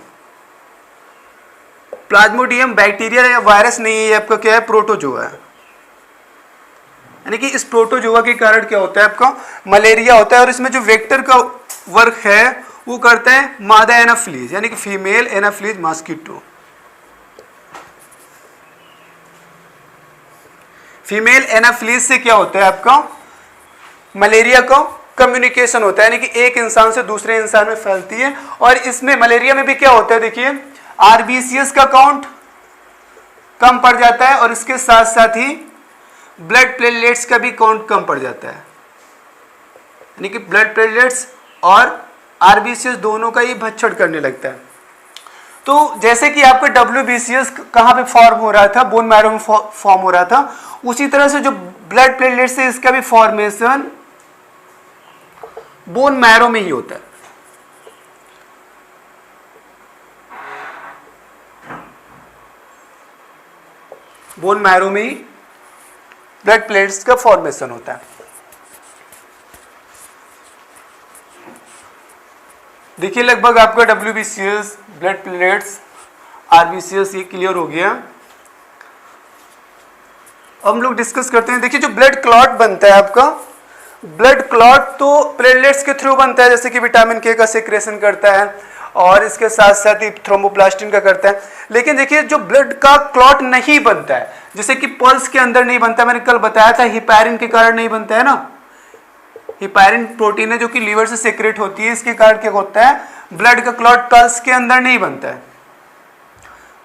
प्लाज्मोडियम बैक्टीरिया या वायरस नहीं है, आपका क्या है, प्रोटोजोआ है। यानी कि इस प्रोटोजोआ के कारण क्या होता है, आपका मलेरिया होता है। और इसमें जो वेक्टर का वर्क है वो करते हैं मादा एनाफ्लीज, यानी कि female Anopheles mosquito. Female Anopheles से क्या होता है, आपका मलेरिया का कम्युनिकेशन होता है, यानी कि एक इंसान से दूसरे इंसान में फैलती है। और इसमें मलेरिया में भी क्या होता है, देखिए आरबीसीएस का काउंट कम पड़ जाता है और इसके साथ साथ ही ब्लड प्लेटलेट्स का भी काउंट कम पड़ जाता है, यानी कि ब्लड प्लेटलेट्स और आरबीसीएस दोनों का ही भक्षण करने लगता है। तो जैसे कि आपका डब्ल्यूबीसीएस कहाँ पे फॉर्म हो रहा था, बोन मैरो में फॉर्म हो रहा था, उसी तरह से जो ब्लड प्लेटलेट्स है इसका भी फॉर्मेशन बोन मैरो में ही होता है। बोन मैरो में ही ब्लड प्लेट्स का फॉर्मेशन होता है। देखिए लगभग आपका डब्ल्यूबीसीएस, ब्लड प्लेट्स, आरबीसीएस ये क्लियर हो गया। अब हम लोग डिस्कस करते हैं। देखिए जो ब्लड क्लॉट बनता है आपका, ब्लड क्लॉट तो प्लेटलेट्स के थ्रू बनता है, जैसे कि विटामिन के का सेक्रेशन करता है और इसके साथ साथ ही थ्रोम्बोप्लास्टिन का करता है। लेकिन देखिए जो ब्लड का क्लॉट नहीं बनता है, जैसे कि पल्स के अंदर नहीं बनता, मैंने कल बताया था हिपैरिन के कारण नहीं बनता है ना। हिपैरिन प्रोटीन है जो कि लीवर से सेक्रेट होती है, इसके कारण क्या होता है, ब्लड का क्लॉट पल्स के अंदर नहीं बनता है।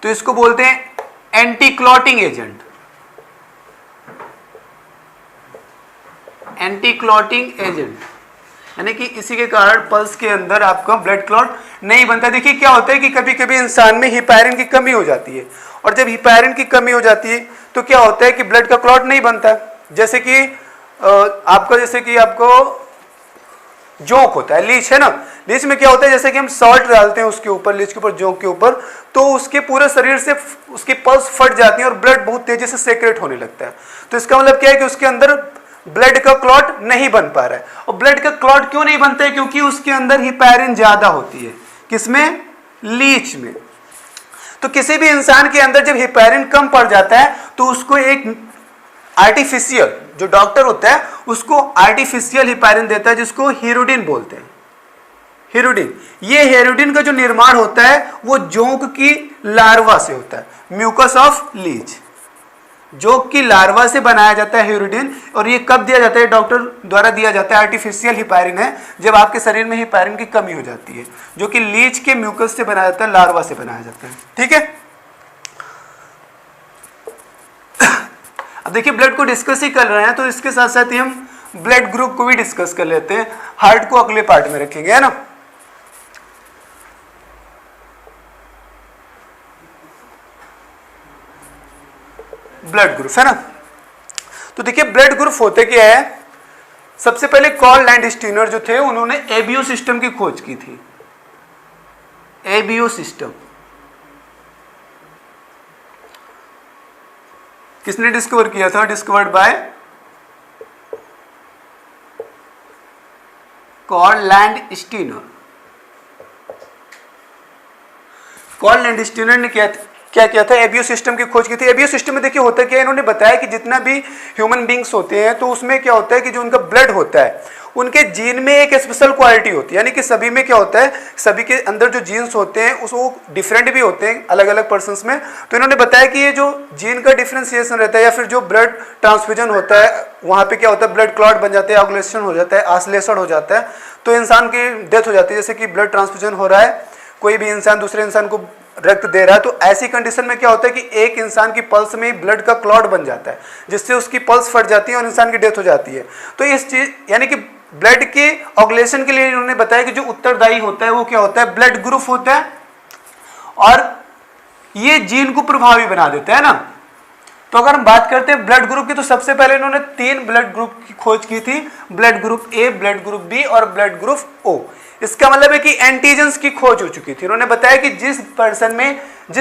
तो इसको बोलते हैं anti clotting agent. Anti clotting agent यानी कि इसी के कारण पल्स के अंदर आपका ब्लड क्लॉट नहीं बनता। देखिए क्या होता है कि कभी कभी इंसान में हिपैरिन की कमी हो जाती है, और जब हिपैरिन की कमी हो जाती है तो क्या होता है कि ब्लड का क्लॉट नहीं बनता। जैसे कि आपको जोंक होता है, लीच है ना, लीच में क्या होता है, जैसे कि हम सॉल्ट डालते हैं उसके ऊपर, लीच के ऊपर, जोंक के ऊपर, तो उसके पूरे शरीर से उसकी पल्स फट जाती है और ब्लड बहुत तेजी से सेक्रेट होने लगता है। तो इसका मतलब क्या है कि उसके अंदर ब्लड का क्लॉट नहीं बन पा रहा है। और ब्लड का क्लॉट क्यों नहीं बनता है? क्योंकि उसके अंदर हिपैरिन ज्यादा होती है। किसमें? लीच में। तो किसी भी इंसान के अंदर जब हिपैरिन कम पड़ जाता है तो उसको एक आर्टिफिशियल, जो डॉक्टर होता है उसको आर्टिफिशियल हिपैरिन देता है, जिसको हीरोडिन बोलते हैं। हीरोडिन, ये हीरोडिन का जो निर्माण होता है वो जोंक की लार्वा से होता है, म्यूकस ऑफ लीच। जोंक की लार्वा से बनाया जाता है हीरोडिन। और ये कब दिया जाता है? डॉक्टर द्वारा दिया जाता है। आर्टिफिशियल हिपैरिन है जब आपके शरीर में हिपैरिन की कमी हो जाती है, जो कि लीच के म्यूकस से बनाया जाता है, लार्वा से बनाया जाता है। ठीक है, अब देखिए ब्लड को डिस्कस ही कर रहे हैं तो इसके साथ साथ ही हम ब्लड ग्रुप को भी डिस्कस कर लेते हैं। हार्ट को अगले पार्ट में रखेंगे, है ना। ब्लड ग्रुप, है ना। तो देखिए ब्लड ग्रुप होते क्या है। सबसे पहले कार्ल लैंडस्टीनर जो थे उन्होंने एबीओ सिस्टम की खोज की थी। एबीओ सिस्टम किसने डिस्कवर किया था? Discovered by Karl Landsteiner. Karl Landsteiner ने क्या किया था? एबीओ सिस्टम की खोज की थी। एबीओ सिस्टम में देखिए होता क्या है, इन्होंने बताया कि जितना भी ह्यूमन बींग्स होते हैं तो उसमें क्या होता है कि जो उनका ब्लड होता है उनके जीन में एक स्पेशल क्वालिटी होती है। यानी कि सभी में क्या होता है, सभी के अंदर जो जीन्स होते हैं वो डिफरेंट भी होते हैं अलग अलग पर्सन्स में। तो इन्होंने बताया कि ये जो जीन का डिफ्रेंसिएशन रहता है या फिर जो ब्लड ट्रांसफ्यूजन होता है वहाँ पे क्या होता है, ब्लड क्लॉट बन जाते हैं, ऑगुलेशन हो जाता है, आश्लेषण हो जाता है, तो इंसान की डेथ हो जाती है। जैसे कि ब्लड ट्रांसफ्यूजन हो रहा है, कोई भी इंसान दूसरे इंसान को रक्त दे रहा है, तो ऐसी कंडीशन में क्या होता है कि एक इंसान की पल्स में ही ब्लड का क्लॉट बन जाता है, जिससे उसकी पल्स फट जाती है और इंसान की डेथ हो जाती है। तो इस चीज यानी कि ब्लड के ऑगुलेशन के लिए इन्होंने बताया कि जो उत्तरदायी होता है वो क्या होता है, ब्लड ग्रुप होता है, और ये जीन को प्रभावी बना देता है ना। तो अगर हम बात करते हैं ब्लड ग्रुप की, तो सबसे पहले इन्होंने 3 ब्लड ग्रुप की खोज की थी, blood group A, blood group B और ब्लड ग्रुप ओ। इसका मतलब है कि एंटीजेंस की खोज हो चुकी थी। उन्होंने बताया कि जिस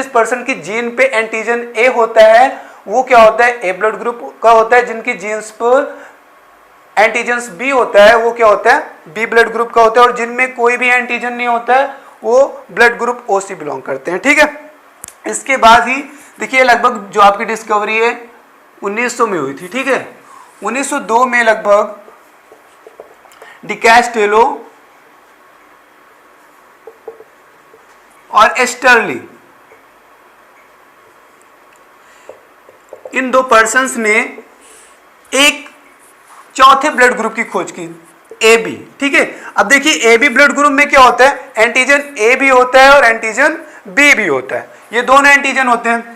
पर्सन की जीन पे एंटीजन ए होता है वो क्या होता है, ए ब्लड ग्रुप का होता है। जिनकी जीन्स पर एंटीजेंस बी होता है वो क्या होता है, बी ब्लड ग्रुप का होता है। और जिनमें कोई भी एंटीजन नहीं होता है वो ब्लड ग्रुप ओ से बिलोंग करते हैं। ठीक है, इसके बाद ही देखिए लगभग जो आपकी डिस्कवरी है 1900 में हुई थी। ठीक है, 1902 में लगभग डिकैस्टेलो और एस्टरली, इन 2 पर्सन्स ने एक चौथे ब्लड ग्रुप की खोज की, ए बी। ठीक है, अब देखिए ए बी ब्लड ग्रुप में क्या होता है, एंटीजन ए भी होता है और एंटीजन बी भी होता है, ये दोनों एंटीजन होते हैं।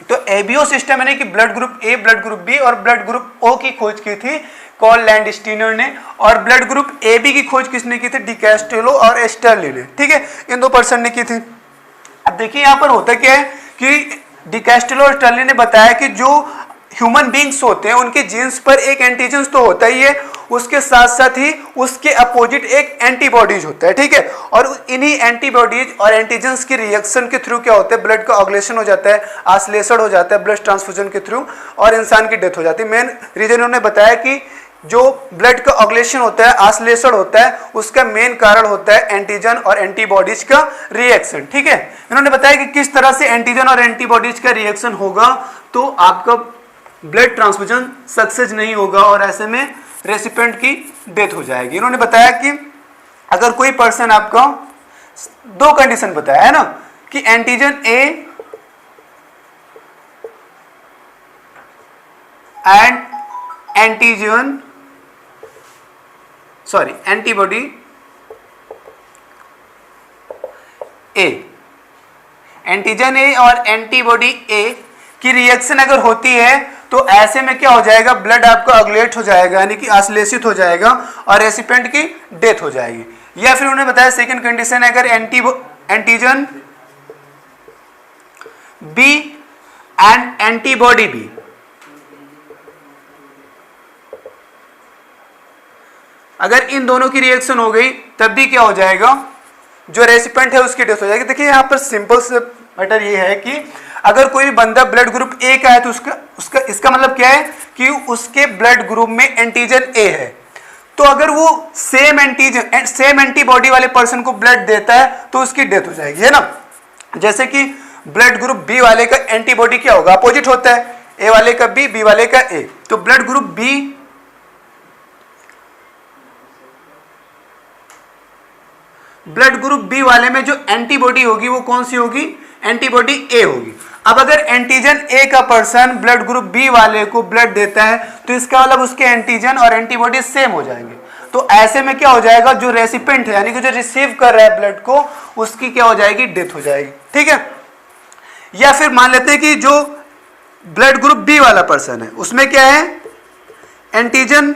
तो एबीओ सिस्टम यानी कि blood group A, blood group B और ब्लड ग्रुप ओ की खोज की थी कार्ल लैंडस्टीनर ने। और ब्लड ग्रुप ए बी की खोज किसने की थी, डिकैस्टेलो और एस्टरली ने। ठीक है, इन 2 पर्सन ने की थी। अब देखिए यहाँ पर होता क्या है कि डिकैस्टेलो और एस्टरली ने बताया कि जो ह्यूमन बींग्स होते हैं उनके जीन्स पर एक एंटीजेंस तो होता ही है, उसके साथ साथ ही उसके अपोजिट एक एंटीबॉडीज होता है। ठीक है, और इन्हीं एंटीबॉडीज और एंटीजेंस के रिएक्शन के थ्रू क्या होता है, ब्लड का ऑगुलेशन हो जाता है, आश्लेषण हो जाता है ब्लड ट्रांसफ्यूजन के थ्रू, और इंसान की डेथ हो जाती है। मेन रीजन उन्होंने बताया कि जो ब्लड का ऑगुलेशन होता है, आश्लेषण होता है, उसका मेन कारण होता है एंटीजन और एंटीबॉडीज का रिएक्शन। ठीक है, इन्होंने बताया कि किस तरह से एंटीजन और एंटीबॉडीज का रिएक्शन होगा तो आपका ब्लड ट्रांसफ्यूजन सक्सेस नहीं होगा और ऐसे में रेसिपिएंट की डेथ हो जाएगी। इन्होंने बताया कि अगर कोई पर्सन आपका 2 कंडीशन बताया है ना कि antigen A and antibody A, antigen ए और एंटीबॉडी ए की रिएक्शन अगर होती है तो ऐसे में क्या हो जाएगा, ब्लड आपका ऑगुलेट हो जाएगा यानी कि आश्लेषित हो जाएगा और रेसिपिएंट की डेथ हो जाएगी। या फिर उन्होंने बताया सेकंड कंडीशन है अगर antigen B and antibody B, अगर इन दोनों की रिएक्शन हो गई तब भी क्या हो जाएगा, जो रेसिपिएंट है उसकी डेथ हो जाएगी। देखिए यहाँ पर सिंपल से मैटर ये है कि अगर कोई बंदा ब्लड ग्रुप ए का है तो इसका मतलब क्या है कि उसके ब्लड ग्रुप में एंटीजन ए है। तो अगर वो सेम एंटीबॉडी वाले पर्सन को ब्लड देता है तो उसकी डेथ हो जाएगी, है ना। जैसे कि ब्लड ग्रुप बी वाले का एंटीबॉडी क्या होगा, अपोजिट होता है, ए वाले का बी वाले का ए। तो ब्लड ग्रुप बी वाले में जो एंटीबॉडी होगी वो कौन सी होगी, एंटीबॉडी ए होगी। अब अगर एंटीजन ए का पर्सन ब्लड ग्रुप बी वाले को ब्लड देता है तो इसका मतलब उसके एंटीजन और एंटीबॉडी सेम हो जाएंगे। तो ऐसे में क्या हो जाएगा, जो रेसिपेंट है यानी कि जो रिसीव कर रहा है ब्लड को, उसकी क्या हो जाएगी, डेथ हो जाएगी, ठीक है। या फिर मान लेते हैं कि जो ब्लड ग्रुप बी वाला पर्सन है उसमें क्या है, एंटीजन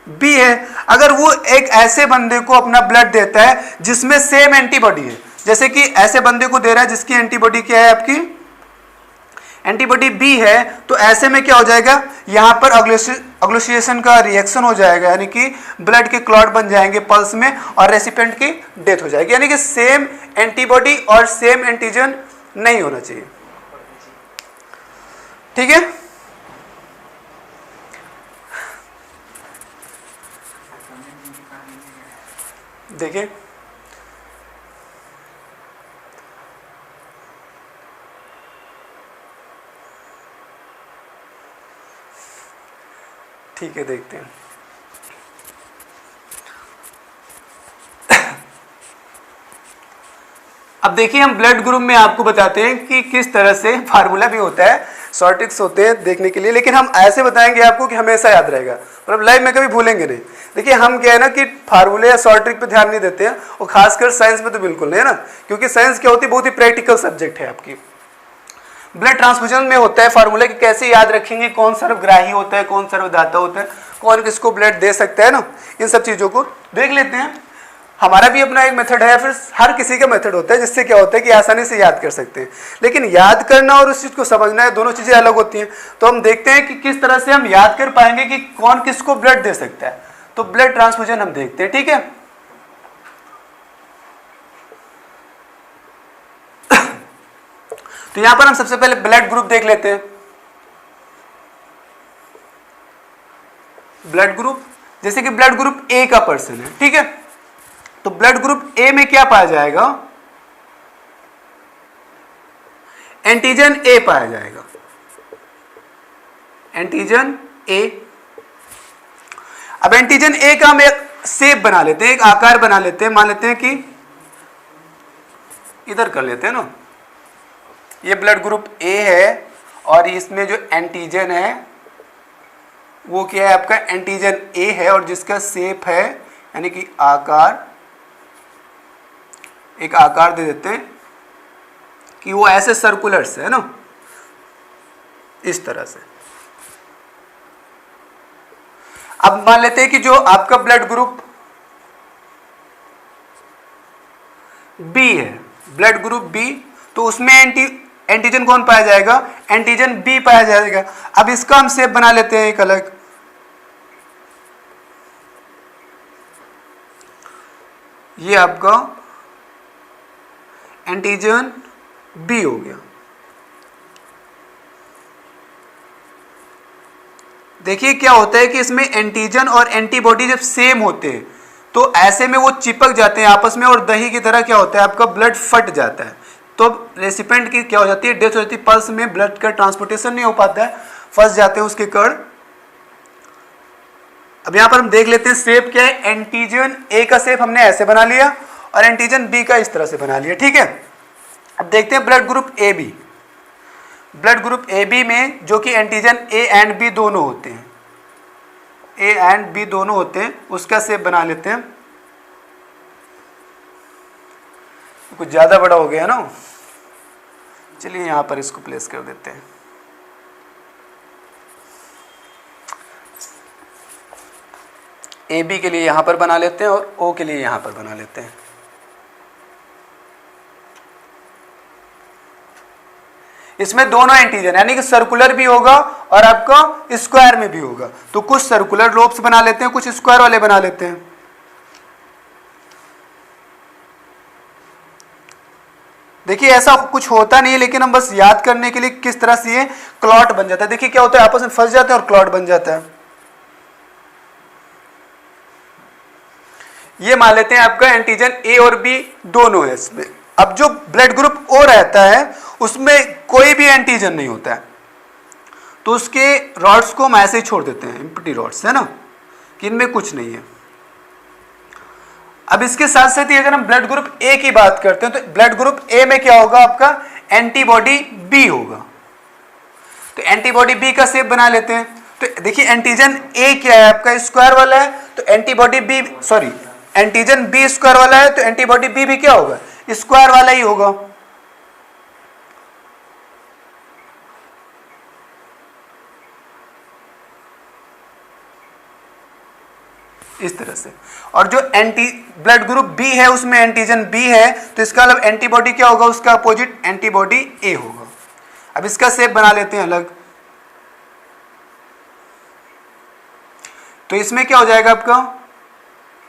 बी है। अगर वो एक ऐसे बंदे को अपना ब्लड देता है जिसमें सेम एंटीबॉडी है, जैसे कि ऐसे बंदे को दे रहा है जिसकी एंटीबॉडी क्या है, आपकी एंटीबॉडी बी है, तो ऐसे में क्या हो जाएगा, यहां पर अग्लूशिएशन का रिएक्शन हो जाएगा, यानी कि ब्लड के क्लॉट बन जाएंगे पल्स में और रेसिपिएंट की डेथ हो जाएगी। यानी कि सेम एंटीबॉडी और सेम एंटीजन नहीं होना चाहिए, ठीक है। देखिए ठीक है, देखते हैं। अब देखिए हम ब्लड ग्रुप में आपको बताते हैं कि किस तरह से फार्मूला भी होता है, शॉर्ट ट्रिक्स होते हैं देखने के लिए, लेकिन हम ऐसे बताएंगे आपको कि हमेशा याद रहेगा, मतलब लाइफ में कभी भूलेंगे नहीं। देखिए हम क्या है ना कि फार्मूले या शॉर्ट ट्रिक पे ध्यान नहीं देते हैं, और खासकर साइंस में तो बिल्कुल नहीं, है ना, क्योंकि साइंस क्या होती है, बहुत ही प्रैक्टिकल सब्जेक्ट है आपकी। ब्लड ट्रांसफ्यूजन में होता है फार्मूला कि कैसे याद रखेंगे, कौन सर्वग्राही होता है, कौन सर्वदाता होता है, कौन किसको ब्लड दे सकता है ना, इन सब चीज़ों को देख लेते हैं। हमारा भी अपना एक मेथड है, फिर हर किसी का मेथड होता है, जिससे क्या होता है कि आसानी से याद कर सकते हैं। लेकिन याद करना और उस चीज़ को समझना है, दोनों चीज़ें अलग होती हैं। तो हम देखते हैं कि किस तरह से हम याद कर पाएंगे कि कौन किसको ब्लड दे सकता है। तो ब्लड ट्रांसफ्यूजन हम देखते हैं, ठीक है। तो यहां पर हम सबसे पहले ब्लड ग्रुप देख लेते हैं। ब्लड ग्रुप, जैसे कि ब्लड ग्रुप ए का पर्सन है, ठीक है, तो ब्लड ग्रुप ए में क्या पाया जाएगा, एंटीजन ए पाया जाएगा, एंटीजन ए। अब एंटीजन ए का हम एक शेप बना लेते हैं, एक आकार बना लेते हैं, मान लेते हैं कि इधर कर लेते हैं ना, ये ब्लड ग्रुप ए है और इसमें जो एंटीजन है वो क्या है, आपका एंटीजन ए है, और जिसका शेप है यानी कि आकार, एक आकार दे देते हैं कि वो ऐसे सर्कुलर से है ना, इस तरह से। अब मान लेते हैं कि जो आपका ब्लड ग्रुप बी है, ब्लड ग्रुप बी, तो उसमें एंटीजन कौन पाया जाएगा, एंटीजन बी पाया जाएगा। अब इसका हम शेप बना लेते हैं एक अलग, ये आपका एंटीजन बी हो गया। देखिए क्या होता है कि इसमें एंटीजन और एंटीबॉडी जब सेम होते हैं तो ऐसे में वो चिपक जाते हैं आपस में, और दही की तरह क्या होता है, आपका ब्लड फट जाता है, तो रेसिपेंट की क्या हो जाती है, डेथ हो जाती है। पल्स में ब्लड का ट्रांसपोर्टेशन नहीं हो पाता है, फंस जाते हैं उसके कण। अब यहां पर हम देख लेते हैं शेप क्या है, एंटीजन ए का शेप हमने ऐसे बना लिया और एंटीजन बी का इस तरह से बना लिया, ठीक है। अब देखते हैं blood group A B. Blood group A B में जो कि एंटीजन ए एंड बी दोनों होते हैं, ए एंड बी दोनों होते हैं, उसका शेप बना लेते हैं। कुछ ज्यादा बड़ा हो गया ना, चलिए यहां पर इसको प्लेस कर देते हैं। ए बी के लिए यहां पर बना लेते हैं और ओ के लिए यहां पर बना लेते हैं। इसमें दोनों एंटीजन यानी कि सर्कुलर भी होगा और आपका स्क्वायर में भी होगा, तो कुछ सर्कुलर लोब्स बना लेते हैं, कुछ स्क्वायर वाले बना लेते हैं। देखिए ऐसा कुछ होता नहीं है, लेकिन हम बस याद करने के लिए किस तरह से ये क्लॉट बन जाता है। देखिए क्या होता है, आपस में फंस जाते हैं और क्लॉट बन जाता है। ये मान लेते हैं आपका एंटीजन ए और बी दोनों है इसमें। अब जो ब्लड ग्रुप ओ रहता है उसमें कोई भी एंटीजन नहीं होता है, तो उसके रॉड्स को हम ऐसे ही छोड़ देते हैं, एम्प्टी रॉड्स है ना, कि इनमें कुछ नहीं है। अब इसके साथ साथ ही अगर हम ब्लड ग्रुप ए की बात करते हैं तो ब्लड ग्रुप ए में क्या होगा, आपका एंटीबॉडी बी होगा। तो एंटीबॉडी बी का शेप बना लेते हैं। तो देखिए एंटीजन ए क्या है, आपका स्क्वायर वाला है, तो antibody B sorry antigen B square वाला है, तो एंटीबॉडी बी भी क्या होगा, स्क्वायर वाला ही होगा। इस तरह से। और जो एंटी ब्लड ग्रुप बी है उसमें एंटीजन बी है, तो इसका मतलब एंटीबॉडी क्या होगा, उसका अपोजिट एंटीबॉडी ए होगा। अब इसका शेप बना लेते हैं अलग। तो इसमें क्या हो जाएगा, आपका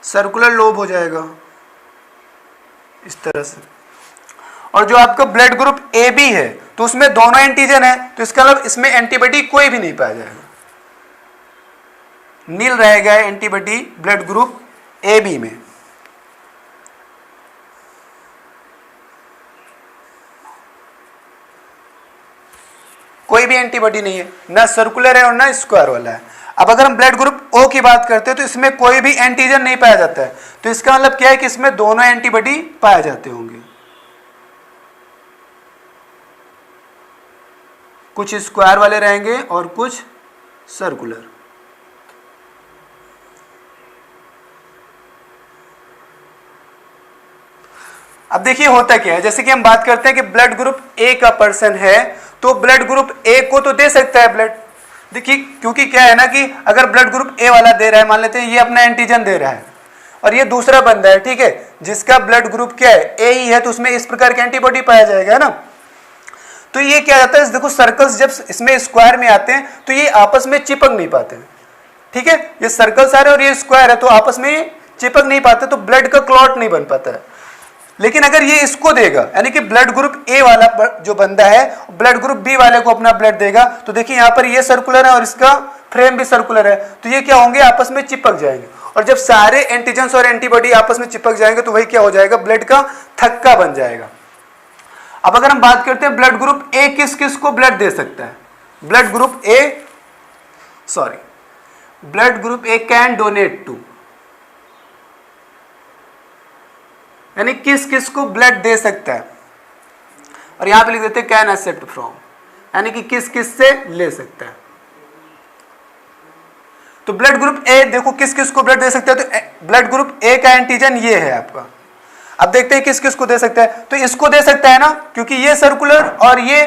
सर्कुलर लोब हो जाएगा इस तरह से। और जो आपका ब्लड ग्रुप ए बी है तो उसमें दोनों एंटीजन है, तो इसका मतलब इसमें एंटीबॉडी कोई भी नहीं पाया जाएगा, नील रहेगा antibody blood group A B में। कोई भी एंटीबॉडी नहीं है, ना सर्कुलर है और ना स्क्वायर वाला है। अब अगर हम ब्लड ग्रुप ओ की बात करते हैं तो इसमें कोई भी एंटीजन नहीं पाया जाता है, तो इसका मतलब क्या है कि इसमें दोनों एंटीबॉडी पाए जाते होंगे, कुछ स्क्वायर वाले रहेंगे और कुछ सर्कुलर। अब देखिए होता क्या है, जैसे कि हम बात करते हैं कि ब्लड ग्रुप ए का पर्सन है, तो ब्लड ग्रुप ए को तो दे सकता है ब्लड। देखिए क्योंकि क्या है ना कि अगर ब्लड ग्रुप ए वाला दे रहा है, मान लेते हैं ये अपना एंटीजन दे रहा है और ये दूसरा बंदा है, ठीक है, जिसका ब्लड ग्रुप क्या है, ए ही है, तो उसमें इस प्रकार की एंटीबॉडी पाया जाएगा, है ना। तो ये क्या जाता है, देखो सर्कल्स जब इसमें स्क्वायर में आते हैं तो ये आपस में चिपक नहीं पाते हैं, ठीक है, ये सर्कल्स आ रहे हैं और ये स्क्वायर है, तो आपस में चिपक नहीं पाते, तो ब्लड का क्लॉट नहीं बन पाता है। लेकिन अगर ये इसको देगा, यानी कि ब्लड ग्रुप ए वाला जो बंदा है ब्लड ग्रुप बी वाले को अपना ब्लड देगा, तो देखिए यहाँ पर ये सर्कुलर है और इसका फ्रेम भी सर्कुलर है, तो ये क्या होंगे, आपस में चिपक जाएंगे। और जब सारे एंटीजन्स और एंटीबॉडी आपस में चिपक जाएंगे तो वही क्या हो जाएगा, ब्लड का थक्का बन जाएगा। अब अगर हम बात करते हैं ब्लड ग्रुप ए किस किस को ब्लड दे सकता है, blood group A can donate to, यानी किस किस को ब्लड दे सकता है, और यहां पे लिख देते हैं कैन एक्सेप्ट फ्रॉम, यानी कि किस किस से ले सकता है। तो ब्लड ग्रुप ए देखो किस किस को ब्लड दे सकता है, तो ब्लड ग्रुप ए का एंटीजन ये है आपका। अब देखते हैं किस किस को दे सकता है, तो इसको दे सकता है ना, क्योंकि ये सर्कुलर और ये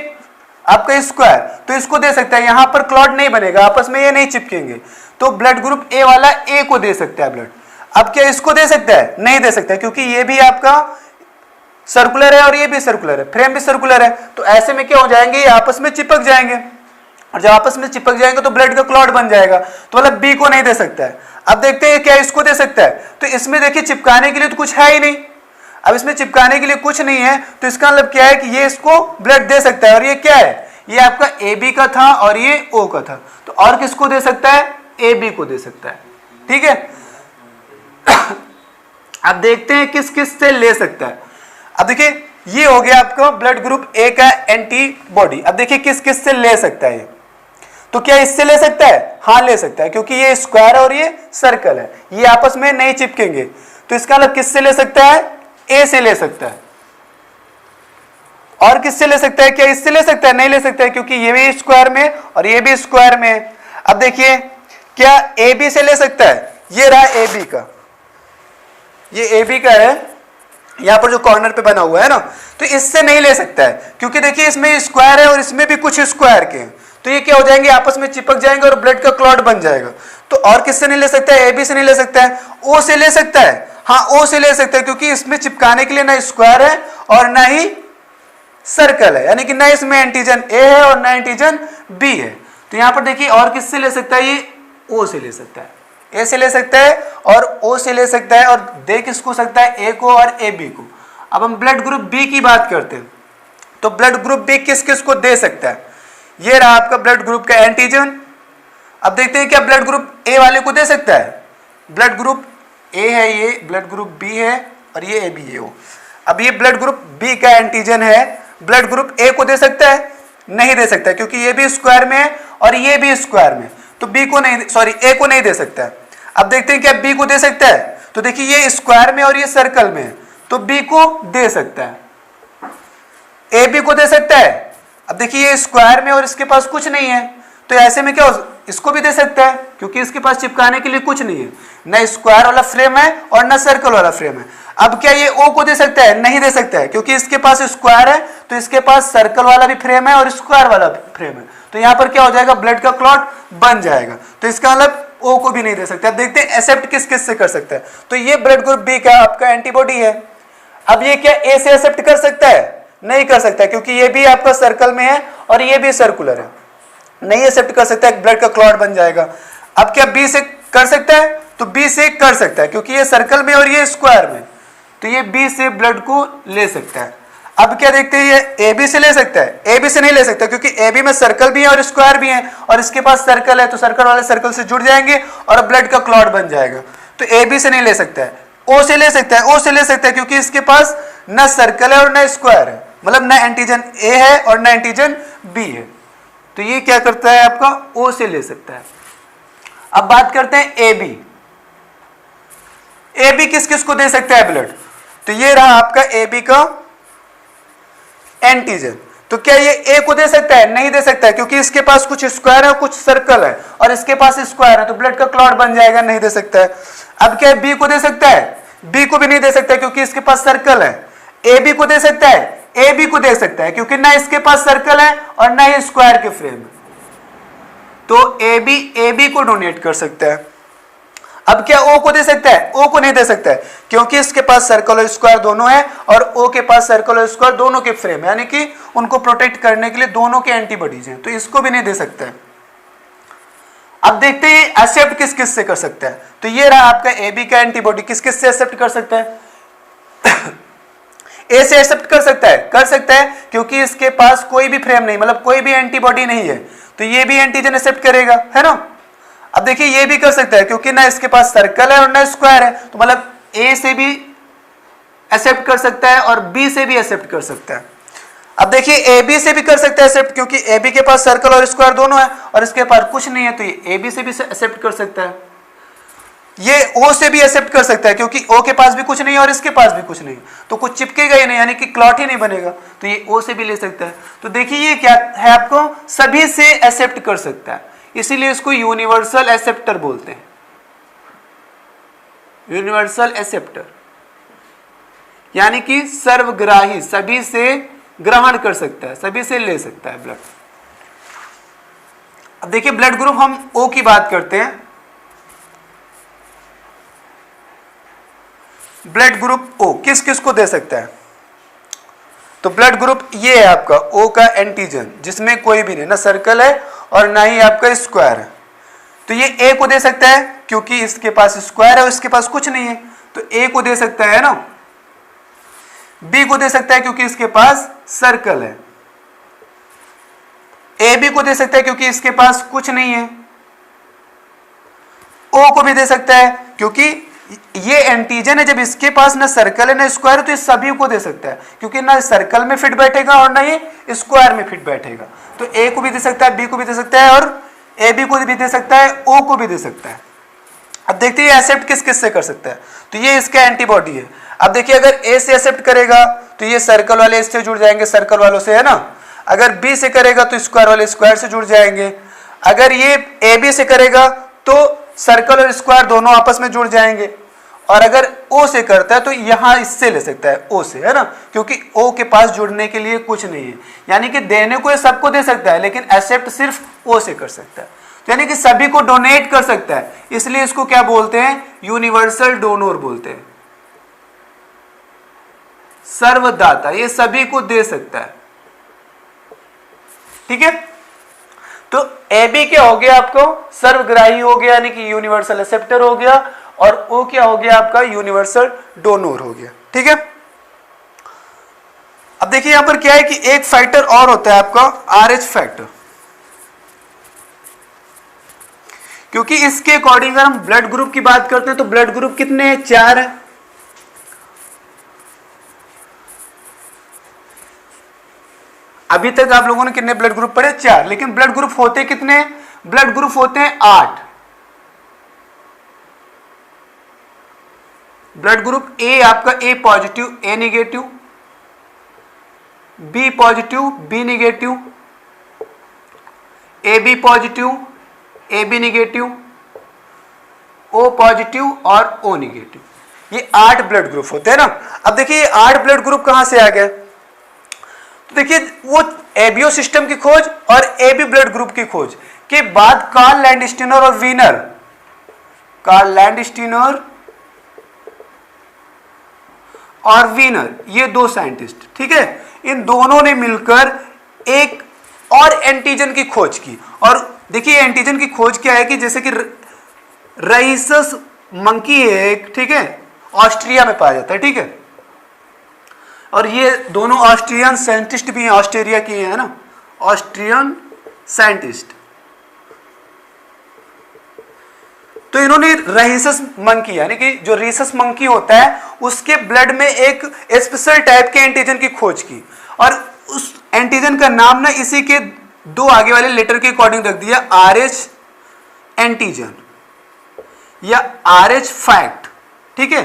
आपका स्क्वायर, तो इसको दे सकता है, यहां पर क्लॉट नहीं बनेगा, आपस में ये नहीं चिपकेंगे, तो ब्लड ग्रुप ए वाला ए को दे सकता है ब्लड। अब क्या इसको दे सकता है, नहीं दे सकता है, क्योंकि ये भी आपका सर्कुलर है और ये भी सर्कुलर है, फ्रेम भी सर्कुलर है, तो ऐसे में क्या हो जाएंगे, ये आपस में चिपक जाएंगे, और जब आपस में चिपक जाएंगे तो ब्लड का क्लॉट बन जाएगा, तो मतलब बी को नहीं दे सकता है। अब देखते हैं क्या इसको दे सकता है, तो इसमें देखिए चिपकाने के लिए तो कुछ है ही नहीं, अब इसमें चिपकाने के लिए कुछ नहीं है, तो इसका मतलब क्या है कि ये इसको ब्लड दे सकता है, और ये क्या है, ये आपका ए बी का था और ये ओ का था, तो और किसको दे सकता है, ए बी को दे सकता है, ठीक है। अब देखते हैं किस किस से ले सकता है। अब देखिए ये हो गया आपका ब्लड ग्रुप ए का एंटीबॉडी। अब देखिए किस किस से ले सकता है, तो क्या इससे ले सकता है, हाँ ले सकता है, क्योंकि ये स्क्वायर और ये सर्कल है, ये आपस में नहीं चिपकेंगे, तो इसका मतलब किससे ले सकता है, ए से ले सकता है। और किससे ले सकता है, क्या इससे ले सकता है, नहीं ले सकता है, क्योंकि ये भी स्क्वायर में और ये भी स्क्वायर में है। अब देखिए क्या ए बी से ले सकता है, ये रहा ए बी का, ये ए बी का है, यहां पर जो कॉर्नर पे बना हुआ है ना, तो इससे नहीं ले सकता है, क्योंकि देखिए इसमें स्क्वायर है और इसमें भी कुछ स्क्वायर के हैं, तो ये क्या हो जाएंगे, आपस में चिपक जाएंगे और ब्लड का क्लॉट बन जाएगा। तो और किससे नहीं ले सकता है, ए बी से नहीं ले सकता है, ओ से ले सकता है, हाँ ओ से ले सकता है, क्योंकि इसमें चिपकाने के लिए ना स्क्वायर है और ना ही सर्कल है, यानी कि ना इसमें एंटीजन ए है और ना एंटीजन बी है। तो यहां पर देखिए और किससे ले सकता है, ये ओ से ले सकता है, ए से ले सकता है और ओ से ले सकता है, और दे किसको सकता है, ए को और ए बी को। अब हम ब्लड ग्रुप बी की बात करते हैं, तो ब्लड ग्रुप बी किस किस को दे सकता है? ये रहा आपका ब्लड ग्रुप का एंटीजन। अब देखते हैं क्या ब्लड ग्रुप ए वाले को दे सकता है? ब्लड ग्रुप ए है, ये ब्लड ग्रुप बी है और ये ए बी है। अब ये ब्लड ग्रुप बी का एंटीजन है, ब्लड ग्रुप ए को दे सकता है? नहीं दे सकता, क्योंकि ये भी स्क्वायर में है और ये भी स्क्वायर में, तो बी को नहीं, सॉरी ए को नहीं दे सकता है। अब देखते हैं क्या बी को दे सकता है? तो देखिए ये स्क्वायर में और ये सर्कल में है, तो बी को दे सकता है। ए बी को दे सकता है। अब देखिए ये स्क्वायर में और इसके पास कुछ नहीं है, तो ऐसे में क्या हो, इसको भी दे सकता है, क्योंकि इसके पास चिपकाने के लिए कुछ नहीं है, ना स्क्वायर वाला फ्रेम है और ना सर्कल वाला फ्रेम है। अब क्या ये ओ को दे सकता है? नहीं दे सकता है, क्योंकि इसके पास स्क्वायर है, तो इसके पास सर्कल वाला भी फ्रेम है और स्क्वायर वाला फ्रेम है, तो यहां पर क्या हो जाएगा, ब्लड का क्लॉट बन जाएगा, तो इसका मतलब ओ को भी नहीं दे सकता। अब देखते हैं एक्सेप्ट किस किस से कर सकता है। तो ये ब्लड ग्रुप बी का आपका एंटीबॉडी है। अब ये क्या ए से एक्सेप्ट कर सकता है? नहीं कर सकता, क्योंकि ये भी आपका सर्कल में है और ये भी सर्कुलर है, नहीं एक्सेप्ट कर सकता है, ब्लड का क्लॉट बन जाएगा। अब क्या बी से कर सकता है? तो बी से कर सकता है, क्योंकि ये सर्कल में और ये स्क्वायर में, तो ये बी से ब्लड को ले सकता है। अब क्या देखते हैं, ये ए बी से ले सकता है? ए बी से नहीं ले सकता, क्योंकि ए बी में सर्कल भी है और स्क्वायर भी है, और इसके पास सर्कल है, तो सर्कल वाले सर्कल से जुड़ जाएंगे और ब्लड का क्लॉट बन जाएगा, तो ए बी से नहीं ले सकता है। ओ से ले सकता है? ओ से ले सकता है, क्योंकि इसके पास ना सर्कल है और ना स्क्वायर है, मतलब ना एंटीजन ए है और ना एंटीजन बी है, तो ये क्या करता है आपका, ओ से ले सकता है। अब बात करते हैं ए बी। ए बी किस किस को दे सकता है ब्लड? तो ये रहा आपका ए बी का एंटीजन। तो क्या ये ए को दे सकता है? नहीं दे सकता है, क्योंकि इसके पास कुछ स्क्वायर है कुछ सर्कल है, और इसके पास स्क्वायर है, तो ब्लड का क्लॉट बन जाएगा, नहीं दे सकता है। अब क्या बी को दे सकता है? बी को भी नहीं दे सकता, क्योंकि इसके पास सर्कल है। ए बी को दे सकता है? ए बी को दे सकता है, क्योंकि ना इसके पास सर्कल है और ना ही स्क्वायर के फ्रेम है, तो ए बी को डोनेट कर सकता है। अब क्या ओ को दे सकता है? ओ को नहीं दे सकता है, क्योंकि इसके पास सर्कल और स्क्वायर दोनों है और ओ के पास सर्कल और स्क्वायर दोनों के फ्रेम है, यानी कि उनको प्रोटेक्ट करने के लिए दोनों के एंटीबॉडीज हैं, तो इसको भी नहीं दे सकता है। अब देखते हैं एक्सेप्ट किस किस से कर सकता है। तो ये रहा आपका ए बी का एंटीबॉडी, किस किस से एक्सेप्ट कर सकता है? ए से एक्सेप्ट कर सकता है? कर सकता है, क्योंकि इसके पास कोई भी फ्रेम नहीं, मतलब कोई भी एंटीबॉडी नहीं है, तो ये भी एंटीजन एक्सेप्ट करेगा, है ना। अब देखिए ये भी कर सकता है, क्योंकि ना इसके पास सर्कल है और ना स्क्वायर है, तो मतलब ए से भी एक्सेप्ट कर सकता है और बी से भी एक्सेप्ट कर सकता है। अब देखिए ए बी से भी कर सकता है एक्सेप्ट, क्योंकि ए बी के पास सर्कल और स्क्वायर दोनों है और इसके पास कुछ नहीं है, तो ये ए बी से भी एक्सेप्ट कर सकता है। ये ओ से भी एक्सेप्ट कर सकता है, क्योंकि ओ के पास भी कुछ नहीं है और इसके पास भी कुछ नहीं, तो कुछ चिपकेगा ही नहीं, यानी कि क्लॉट ही नहीं बनेगा, तो ये ओ से भी ले सकता है। तो देखिए ये क्या है, आपको सभी से एक्सेप्ट कर सकता है, इसीलिए इसको यूनिवर्सल एक्सेप्टर बोलते हैं। यूनिवर्सल एक्सेप्टर यानी कि सर्वग्राही, सभी से ग्रहण कर सकता है, सभी से ले सकता है ब्लड। अब देखिए ब्लड ग्रुप हम ओ की बात करते हैं। ब्लड ग्रुप ओ किस किस को दे सकता है? तो ब्लड ग्रुप ये है आपका ओ का एंटीजन, जिसमें कोई भी नहीं, ना सर्कल है और ना ही आपका स्क्वायर है, तो ये ए को दे सकता है, क्योंकि इसके पास स्क्वायर है और इसके पास कुछ नहीं है, तो ए को दे सकता है ना। बी को दे सकता है, क्योंकि इसके पास सर्कल है। ए बी को दे सकता है, क्योंकि इसके पास कुछ नहीं है। ओ को भी दे सकता है, क्योंकि ये एंटीजन है, जब इसके पास ना सर्कल है ना स्क्वायर है, तो ये सभी को दे सकता है, क्योंकि ना सर्कल में फिट बैठेगा और ना ही स्क्वायर में फिट बैठेगा, तो ए को भी दे सकता है, बी को भी दे सकता है और ए बी को भी दे सकता है, ओ को भी दे सकता है। अब देखते हैं एक्सेप्ट किस किस से कर सकता है। तो ये इसका एंटीबॉडी है। अब देखिए अगर ए से एक्सेप्ट करेगा तो ये सर्कल वाले इससे जुड़ जाएंगे, सर्कल वालों से, है ना। अगर बी से करेगा तो स्क्वायर वाले स्क्वायर से जुड़ जाएंगे। अगर ये ए बी से करेगा तो सर्कल और स्क्वायर दोनों आपस में जुड़ जाएंगे, और अगर ओ से करता है तो यहां इससे ले सकता है, ओ से, है ना, क्योंकि ओ के पास जुड़ने के लिए कुछ नहीं है, यानी कि देने को ये सबको दे सकता है, लेकिन एक्सेप्ट सिर्फ ओ से कर सकता है, तो यानी कि सभी को डोनेट कर सकता है, इसलिए इसको क्या बोलते हैं, यूनिवर्सल डोनर बोलते हैं, सर्वदाता, ये सभी को दे सकता है। ठीक है, तो ए बी क्या हो गया आपको, सर्वग्राही हो गया, यानी कि यूनिवर्सल एक्सेप्टर हो गया, और ओ क्या हो गया आपका, यूनिवर्सल डोनर हो गया। ठीक है, अब देखिए यहां पर क्या है कि एक फैक्टर और होता है आपका RH फैक्टर, क्योंकि इसके अकॉर्डिंग अगर हम ब्लड ग्रुप की बात करते हैं तो ब्लड ग्रुप कितने हैं, 4 है। अभी तक आप लोगों ने कितने ब्लड ग्रुप पढ़े, 4, लेकिन ब्लड ग्रुप होते कितने, ब्लड ग्रुप होते हैं 8। ब्लड ग्रुप ए आपका A positive A negative, B positive B negative, A B positive A B negative, O positive और ओ निगेटिव। ये 8 ब्लड ग्रुप होते हैं ना। अब देखिए ये 8 ब्लड ग्रुप कहां से आ गए, तो देखिए वो एबियो सिस्टम की खोज और एबी ब्लड ग्रुप की खोज के बाद कार्ल लैंडस्टीनर और वीनर, कार्ल लैंडस्टीनर और वीनर, ये 2 साइंटिस्ट, ठीक है, इन दोनों ने मिलकर एक और एंटीजन की खोज की। और देखिए एंटीजन की खोज क्या है कि जैसे कि राइसस मंकी है एक, ठीक है, ऑस्ट्रिया में पाया जाता है, ठीक है, और ये दोनों ऑस्ट्रियन साइंटिस्ट भी हैं, ऑस्ट्रेलिया के हैं ना, ऑस्ट्रियन साइंटिस्ट। तो इन्होंने रहीसस मंकी यानी कि जो रीसस मंकी होता है उसके ब्लड में एक स्पेशल टाइप के एंटीजन की खोज की, और उस एंटीजन का नाम ना इसी के 2 आगे वाले लेटर के अकॉर्डिंग रख दिया, RH एंटीजन या RH फैक्ट, ठीक है,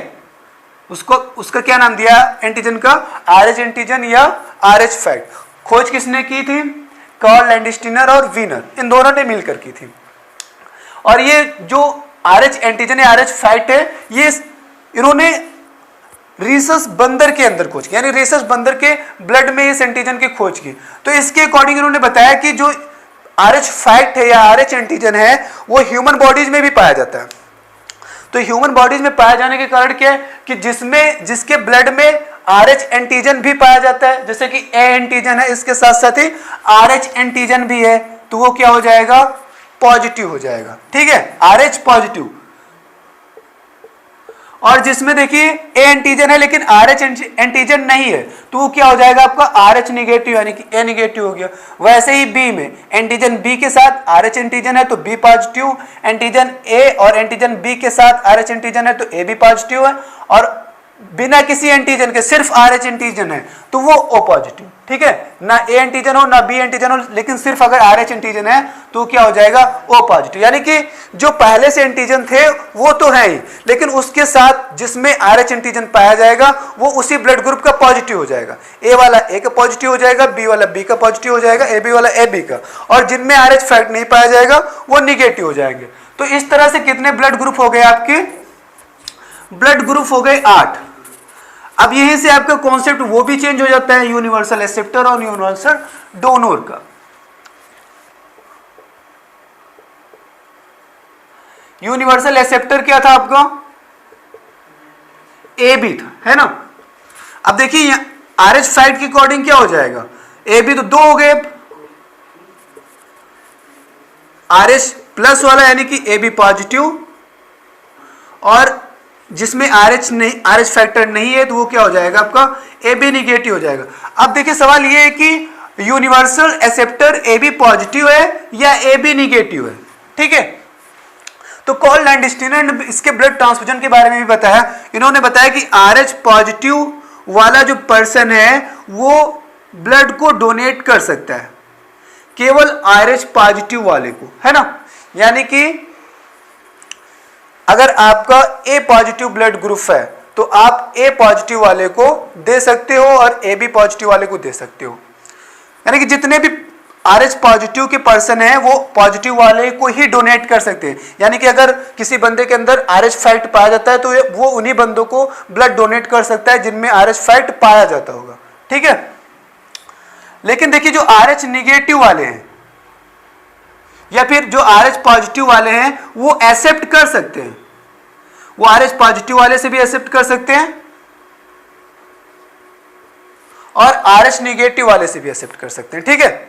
उसका क्या नाम दिया एंटीजन का, RH एंटीजन या RH फैक्ट। खोज किसने की थी, कार्ल लैंडस्टीनर और वीनर, इन दोनों ने मिलकर की थी। और ये जो RH एंटीजन या RH फैक्ट है, ये इन्होंने रीसस बंदर के अंदर खोज की, यानी रीसस बंदर के ब्लड में इस एंटीजन की खोज की। तो इसके अकॉर्डिंग इन्होंने बताया कि जो RH फैक्ट है या RH एंटीजन है वो ह्यूमन बॉडीज में भी पाया जाता है। तो ह्यूमन बॉडीज में पाया जाने के कारण क्या है कि जिसके ब्लड में RH एंटीजन भी पाया जाता है, जैसे कि A एंटीजन है, इसके साथ साथ ही RH एंटीजन भी है, तो वो क्या हो जाएगा, पॉजिटिव हो जाएगा, ठीक है, RH पॉजिटिव। और जिसमें देखिए A एंटीजन है लेकिन RH एंटीजन नहीं है, तो वो क्या हो जाएगा आपका RH निगेटिव, यानी कि A निगेटिव हो गया। वैसे ही B में एंटीजन B के साथ RH एंटीजन है तो B पॉजिटिव, एंटीजन A और एंटीजन B के साथ RH एंटीजन है तो A भी पॉजिटिव है, और बिना किसी एंटीजन के सिर्फ RH एंटीजन है तो वो O पॉजिटिव, ठीक है, ना A एंटीजन हो ना B एंटीजन हो, लेकिन सिर्फ अगर RH एंटीजन है तो क्या हो जाएगा, O पॉजिटिव। यानी कि जो पहले से एंटीजन थे वो तो है ही, लेकिन उसके साथ जिसमें RH एंटीजन पाया जाएगा वो उसी ब्लड ग्रुप का पॉजिटिव हो जाएगा। A वाला A का पॉजिटिव हो जाएगा, B वाला B का पॉजिटिव हो जाएगा, AB वाला AB का, और जिनमें RH फैक्ट नहीं पाया जाएगा वो निगेटिव हो जाएंगे। तो इस तरह से कितने ब्लड ग्रुप हो गए आपके, ब्लड ग्रुप हो गए 8। अब यहीं से आपका कॉन्सेप्ट वो भी चेंज हो जाता है यूनिवर्सल एक्सेप्टर और यूनिवर्सल डोनर का। यूनिवर्सल एक्सेप्टर क्या था आपका, AB था, है ना। अब देखिए RH फैक्ट के अकॉर्डिंग क्या हो जाएगा, AB तो 2 हो गए, RH प्लस वाला यानी कि AB पॉजिटिव, और जिसमें RH फैक्टर नहीं है तो वो क्या हो जाएगा आपका AB निगेटिव हो जाएगा। अब देखिए सवाल ये है कि यूनिवर्सल एक्सेप्टर AB पॉजिटिव है या AB निगेटिव है, ठीक है। तो कार्ल लैंडस्टीनर ने इसके ब्लड ट्रांसफ्यूजन के बारे में भी बताया। इन्होंने बताया कि RH पॉजिटिव वाला जो पर्सन है वो ब्लड को डोनेट कर सकता है, केवल RH पॉजिटिव वाले को, है ना। यानी कि अगर आपका A पॉजिटिव ब्लड ग्रुप है तो आप A पॉजिटिव वाले को दे सकते हो और AB पॉजिटिव वाले को दे सकते हो। यानी कि जितने भी RH पॉजिटिव के पर्सन हैं वो पॉजिटिव वाले को ही डोनेट कर सकते हैं। यानी कि अगर किसी बंदे के अंदर RH फैक्ट पाया जाता है तो वो उन्हीं बंदों को ब्लड डोनेट कर सकता है जिनमें RH फैक्ट पाया जाता होगा, ठीक है। लेकिन देखिए जो RH निगेटिव वाले हैं या फिर जो RH पॉजिटिव वाले हैं वो एक्सेप्ट कर सकते हैं, वो RH पॉजिटिव वाले से भी एक्सेप्ट कर सकते हैं और RH निगेटिव वाले से भी एक्सेप्ट कर सकते हैं, ठीक है।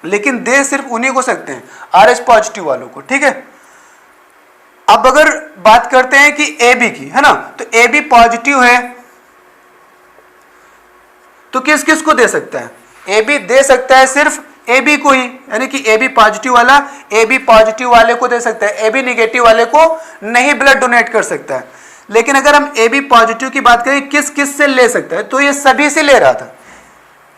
लेकिन दे सिर्फ उन्हीं को सकते हैं, RH पॉजिटिव वालों को, ठीक है। अब अगर बात करते हैं कि AB की, है ना, तो AB पॉजिटिव है तो किस किस को दे सकता है? ए बी दे सकता है सिर्फ ए बी को ही, यानी कि ए बी पॉजिटिव वाला ए बी पॉजिटिव वाले को दे सकता है, ए बी निगेटिव वाले को नहीं ब्लड डोनेट कर सकता है। लेकिन अगर हम ए बी पॉजिटिव की बात करें किस किस से ले सकता है, तो ये सभी से ले रहा था,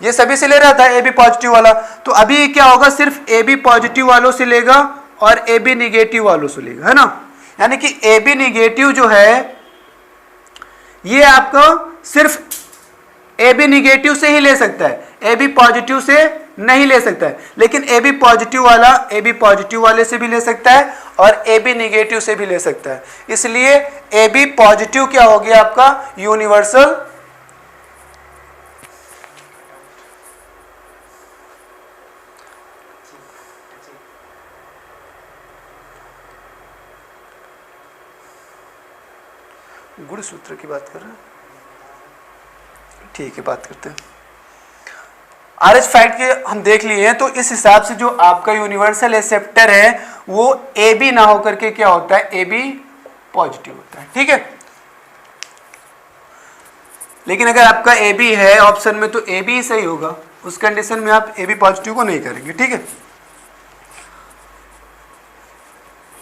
ये सभी से ले रहा था ए बी पॉजिटिव वाला। तो अभी क्या होगा, सिर्फ ए बी पॉजिटिव वालों से लेगा और ए बी निगेटिव वालों से लेगा, है ना। यानी कि ए बी निगेटिव जो है ये आपको सिर्फ ए बी निगेटिव से ही ले सकता है, ए बी पॉजिटिव से नहीं ले सकता है। लेकिन ए बी पॉजिटिव वाला ए बी पॉजिटिव वाले से भी ले सकता है और ए बी निगेटिव से भी ले सकता है। इसलिए ए बी पॉजिटिव क्या हो गया आपका यूनिवर्सल गुण सूत्र की बात कर रहे हैं, ठीक है बात करते हैं। आर एच फैक्ट के हम देख लिए हैं, तो इस हिसाब से जो आपका यूनिवर्सल एक्सेप्टर है वो ए बी ना होकर के क्या होता है, ए बी पॉजिटिव होता है, ठीक है। लेकिन अगर आपका ए बी है ऑप्शन में तो ए बी ही सही होगा, उस कंडीशन में आप ए बी पॉजिटिव को नहीं करेंगे, ठीक है।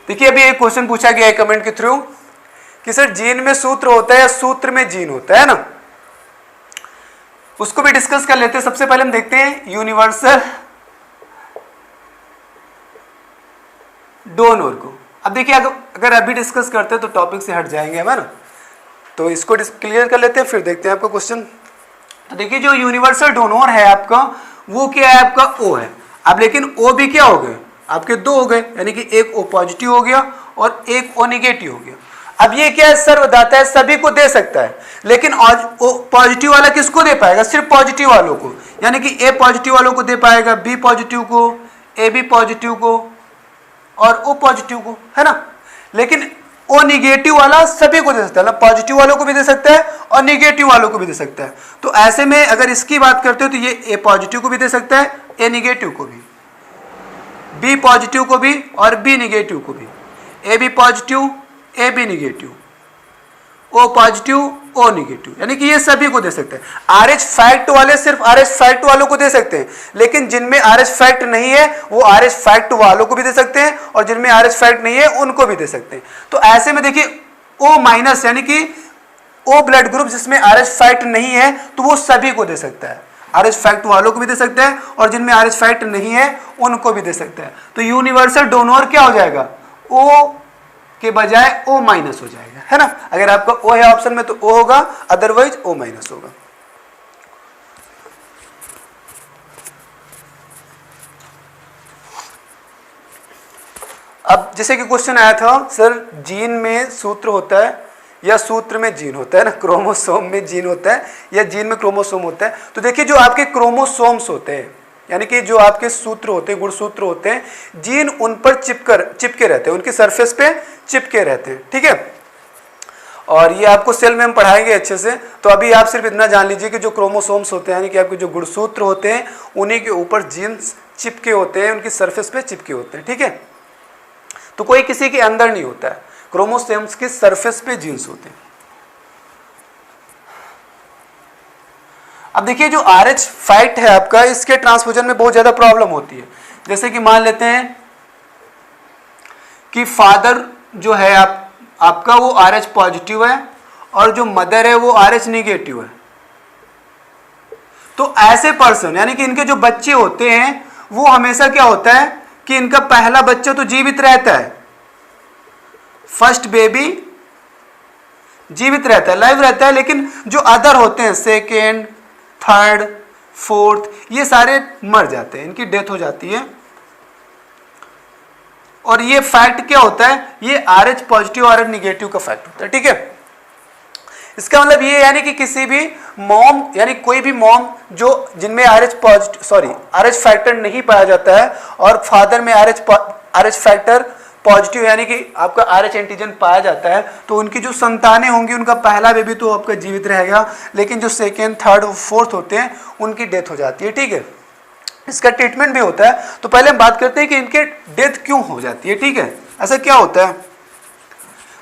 देखिए अभी एक क्वेश्चन पूछा गया है कमेंट के थ्रू कि सर जीन में सूत्र होता है या सूत्र में जीन होता है ना, उसको भी डिस्कस कर लेते हैं। सबसे पहले हम देखते हैं यूनिवर्सल डोनर को। अब देखिए अगर अभी डिस्कस करते हैं तो टॉपिक से हट जाएंगे हम, है ना, तो इसको क्लियर कर लेते हैं फिर देखते हैं आपका क्वेश्चन। तो देखिए जो यूनिवर्सल डोनर है आपका वो क्या है, आपका ओ है। अब लेकिन ओ भी क्या हो गए, आपके दो हो गए, यानी कि एक ओ पॉजिटिव हो गया और एक ओ निगेटिव हो गया। अब ये क्या है, सर्वदाता है, सभी को दे सकता है। लेकिन पॉजिटिव वाला किसको दे पाएगा, सिर्फ पॉजिटिव वालों को, यानी कि ए पॉजिटिव वालों को दे पाएगा, बी पॉजिटिव को, ए बी पॉजिटिव को और ओ पॉजिटिव को, है ना। लेकिन ओ निगेटिव वाला सभी को दे सकता है, पॉजिटिव वालों को भी दे सकता है और निगेटिव वालों को भी दे सकता है। तो ऐसे में अगर इसकी बात करते हो तो ये ए पॉजिटिव को भी दे सकता है, ए निगेटिव को भी, बी पॉजिटिव को भी और बी निगेटिव को भी, A B positive A B negative, O positive O negative, यानी कि ये सभी को दे सकते हैं। आर एच फैक्ट वाले सिर्फ आर एच फैक्ट वालों को दे सकते हैं, लेकिन जिनमें आर एच फैक्ट नहीं है वो आर एच फैक्ट वालों को भी दे सकते हैं और जिनमें आर एच फैक्ट नहीं है उनको भी दे सकते हैं। तो ऐसे में देखिए ओ माइनस यानी कि ओ ब्लड ग्रुप जिसमें आर एच फैक्ट नहीं है तो वो सभी को दे सकता है, आर एच फैक्ट वालों को भी दे सकता है और जिनमें आर एच फैक्ट नहीं है उनको भी दे सकता है। तो यूनिवर्सल डोनर क्या हो जाएगा, ओ के बजाय ओ माइनस हो जाएगा, है ना। अगर आपका ओ है ऑप्शन में तो ओ होगा, अदरवाइज ओ माइनस होगा। अब जैसे कि क्वेश्चन आया था सर जीन में सूत्र होता है या सूत्र में जीन होता है ना, क्रोमोसोम में जीन होता है या जीन में क्रोमोसोम होता है। तो देखिए जो आपके क्रोमोसोम्स होते हैं यानी कि जो आपके सूत्र होते हैं, गुणसूत्र होते हैं, जीन उन पर चिपके रहते हैं, उनकी सरफेस पे चिपके रहते हैं, ठीक है। और ये आपको सेल में हम पढ़ाएंगे अच्छे से। तो अभी आप सिर्फ इतना जान लीजिए कि जो क्रोमोसोम्स होते हैं यानी कि आपके जो गुणसूत्र होते हैं उन्हीं के ऊपर जीन्स चिपके होते हैं, उनकी सरफेस पे चिपके होते हैं, ठीक है। तो कोई किसी के अंदर नहीं होता है, क्रोमोसोम्स के सरफेस पे जीन्स होते हैं। अब देखिए जो आर एच फैक्ट है आपका, इसके ट्रांसपोजन में बहुत ज्यादा प्रॉब्लम होती है। जैसे कि मान लेते हैं कि फादर जो है आपका वो आर एच पॉजिटिव है और जो मदर है वो आर एच निगेटिव है। तो ऐसे पर्सन यानी कि इनके जो बच्चे होते हैं वो हमेशा क्या होता है कि इनका पहला बच्चा तो जीवित रहता है, फर्स्ट बेबी जीवित रहता है, लाइव रहता है, लेकिन जो अदर होते हैं सेकेंड थर्ड फोर्थ ये सारे मर जाते हैं, इनकी डेथ हो जाती है। और ये फैक्ट क्या होता है, ये R H positive R H negative का फैक्ट होता है, ठीक है। इसका मतलब ये यानी कि किसी भी मॉम यानी कोई भी मॉम जो जिनमें आर एच फैक्टर नहीं पाया जाता है और फादर में आर एच फैक्टर पॉजिटिव यानी कि आपका आर एच एंटीजन पाया जाता है, तो उनकी जो संतानें होंगी उनका पहला बेबी तो आपका जीवित रहेगा, लेकिन जो सेकेंड थर्ड फोर्थ होते हैं उनकी डेथ हो जाती है, ठीक है। इसका ट्रीटमेंट भी होता है। तो पहले हम बात करते हैं कि इनके डेथ क्यों हो जाती है, ठीक है, ऐसा क्या होता है।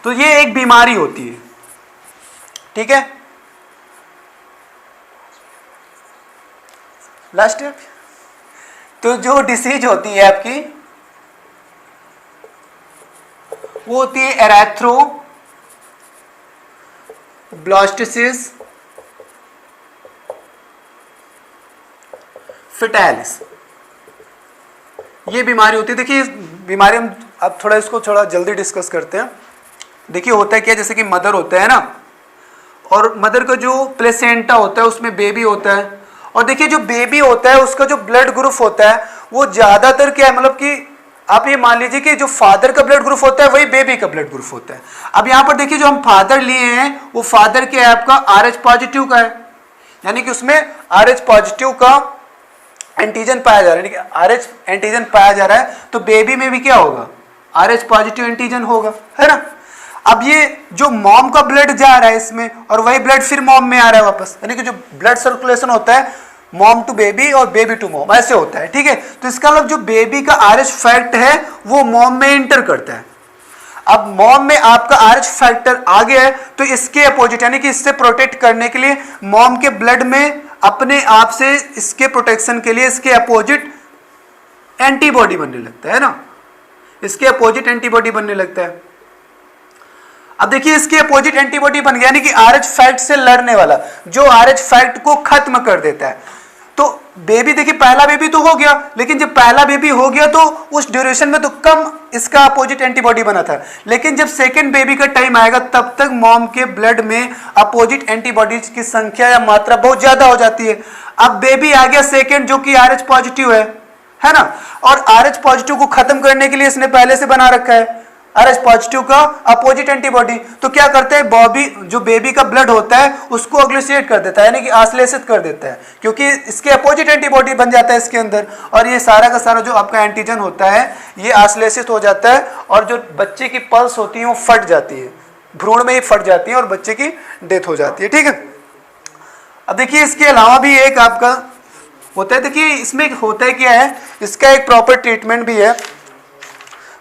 तो ये एक बीमारी होती है, ठीक है। लास्ट। तो जो डिसीज होती है आपकी वो होती है एरेथ्रोब्लास्टिसिस फेटालिस। ये बीमारी होती है। देखिए इस बीमारी हम अब थोड़ा इसको थोड़ा जल्दी डिस्कस करते हैं। देखिए होता है क्या, जैसे कि मदर होता है ना, और मदर का जो प्लेसेंटा होता है उसमें बेबी होता है, और देखिए जो बेबी होता है उसका जो ब्लड ग्रुप होता है वो ज्यादातर क्या है, मतलब कि आप ये मान लीजिए कि जो फादर का ब्लड ग्रुप होता है वही बेबी का ब्लड ग्रुप होता है। अब यहाँ पर देखिए जो हम फादर लिए हैं वो फादर क्या है आपका RH पॉजिटिव का है, यानी कि उसमें RH पॉजिटिव का एंटीजन पाया जा रहा है, RH एंटीजन पाया जा रहा है, तो बेबी में भी क्या होगा, RH पॉजिटिव एंटीजन होगा, है ना। अब ये जो मॉम का ब्लड जा रहा है इसमें और वही ब्लड फिर मॉम में आ रहा है वापस, यानी कि जो ब्लड सर्कुलेशन होता है मॉम टू बेबी और बेबी टू मॉम ऐसे होता है, ठीक है। तो इसका मतलब जो बेबी का RH फैक्ट है वो मॉम में इंटर करता है। अब मॉम में आपका RH फैक्टर आ गया है तो इसके अपोजिट, यानी कि इससे प्रोटेक्ट करने के लिए मॉम के ब्लड में अपने आप से इसके प्रोटेक्शन के लिए इसके अपोजिट एंटीबॉडी बनने लगता है ना, इसके अपोजिट एंटीबॉडी बनने लगता है। अब देखिए इसके अपोजिट एंटीबॉडी बन गया, यानी कि RH फैक्ट से लड़ने वाला, जो RH फैक्ट को खत्म कर देता है। तो बेबी देखिए पहला बेबी तो हो गया, लेकिन जब पहला बेबी हो गया तो उस ड्यूरेशन में तो कम इसका अपोजिट एंटीबॉडी बना था, लेकिन जब सेकेंड बेबी का टाइम आएगा तब तक मॉम के ब्लड में अपोजिट एंटीबॉडीज की संख्या या मात्रा बहुत ज्यादा हो जाती है। अब बेबी आ गया सेकेंड जो कि RH पॉजिटिव है ना, और RH पॉजिटिव को खत्म करने के लिए इसने पहले से बना रखा है RH पॉजिटिव का अपोजिट एंटीबॉडी। तो क्या करते हैं, बॉबी जो बेबी का ब्लड होता है उसको अग्लूसिएट कर देता है, यानी कि आश्लेषित कर देता है, क्योंकि इसके अपोजिट एंटीबॉडी बन जाता है इसके अंदर, और ये सारा का सारा जो आपका एंटीजन होता है ये आश्लेषित हो जाता है, और जो बच्चे की पल्स होती है वो फट जाती है, भ्रूण में ही फट जाती है और बच्चे की डेथ हो जाती है, ठीक है। अब देखिए इसके अलावा भी एक आपका होता है, देखिए इसमें होता है क्या है, इसका एक प्रॉपर ट्रीटमेंट भी है।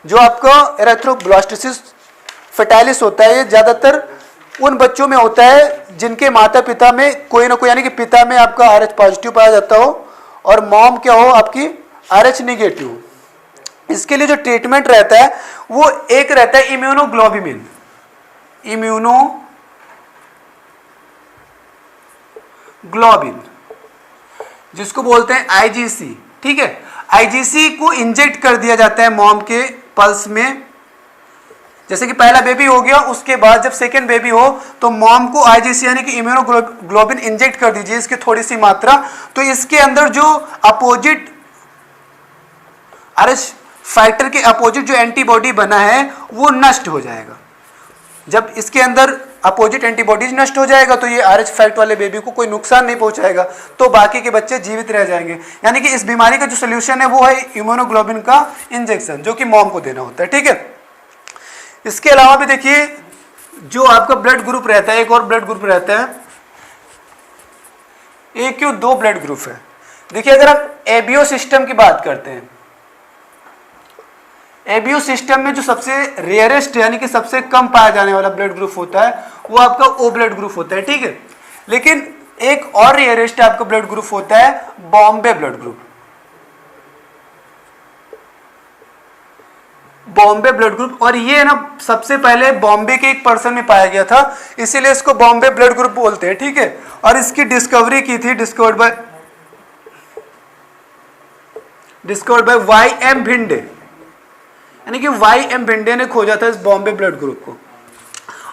जो आपका एरेथ्रोब्लास्टिसिस फेटालिस होता है ये ज्यादातर उन बच्चों में होता है जिनके माता पिता में कोई ना कोई, यानी कि पिता में आपका RH पॉजिटिव पाया जाता हो और मॉम क्या हो आपकी RH निगेटिव। इसके लिए जो ट्रीटमेंट रहता है वो एक रहता है इम्यूनोग्लोबुलिन, इम्यूनोग्लोबिन जिसको बोलते हैं IgC, ठीक है। IgC को इंजेक्ट कर दिया जाता है मॉम के पल्स में, जैसे कि पहला बेबी हो गया उसके बाद जब सेकेंड बेबी हो तो मॉम को IgC यानी कि इम्यूनोग्लोबिन इंजेक्ट कर दीजिए, इसकी थोड़ी सी मात्रा, तो इसके अंदर जो अपोजिट RH फैक्टर के अपोजिट जो एंटीबॉडी बना है वो नष्ट हो जाएगा। जब इसके अंदर अपोजिट एंटीबॉडीज नष्ट हो जाएगा तो ये RH फैक्ट वाले बेबी को कोई नुकसान नहीं पहुंचाएगा, तो बाकी के बच्चे जीवित रह जाएंगे। यानी कि इस बीमारी का जो सोल्यूशन है वो है इम्यूनोग्लोबिन का इंजेक्शन, जो कि मॉम को देना होता है, ठीक है। इसके अलावा भी देखिए जो आपका ब्लड ग्रुप रहता है, एक और ब्लड ग्रुप रहता है AQ, 2 ब्लड ग्रुप है। देखिए अगर हम एबीओ सिस्टम की बात करते हैं, एबीओ सिस्टम में जो सबसे रेयरेस्ट यानी कि सबसे कम पाया जाने वाला ब्लड ग्रुप होता है वो आपका O ब्लड ग्रुप होता है, ठीक है। लेकिन एक और रेयरेस्ट आपका ब्लड ग्रुप होता है Bombay blood group, Bombay blood group, और ये ना सबसे पहले बॉम्बे के एक पर्सन में पाया गया था, इसीलिए इसको बॉम्बे ब्लड ग्रुप बोलते हैं, ठीक है। और इसकी डिस्कवरी की थी डिस्कवर्ड बाय Y.M. भिंडे, यानी कि Y.M. भिंडे ने खोजा था इस बॉम्बे ब्लड ग्रुप को,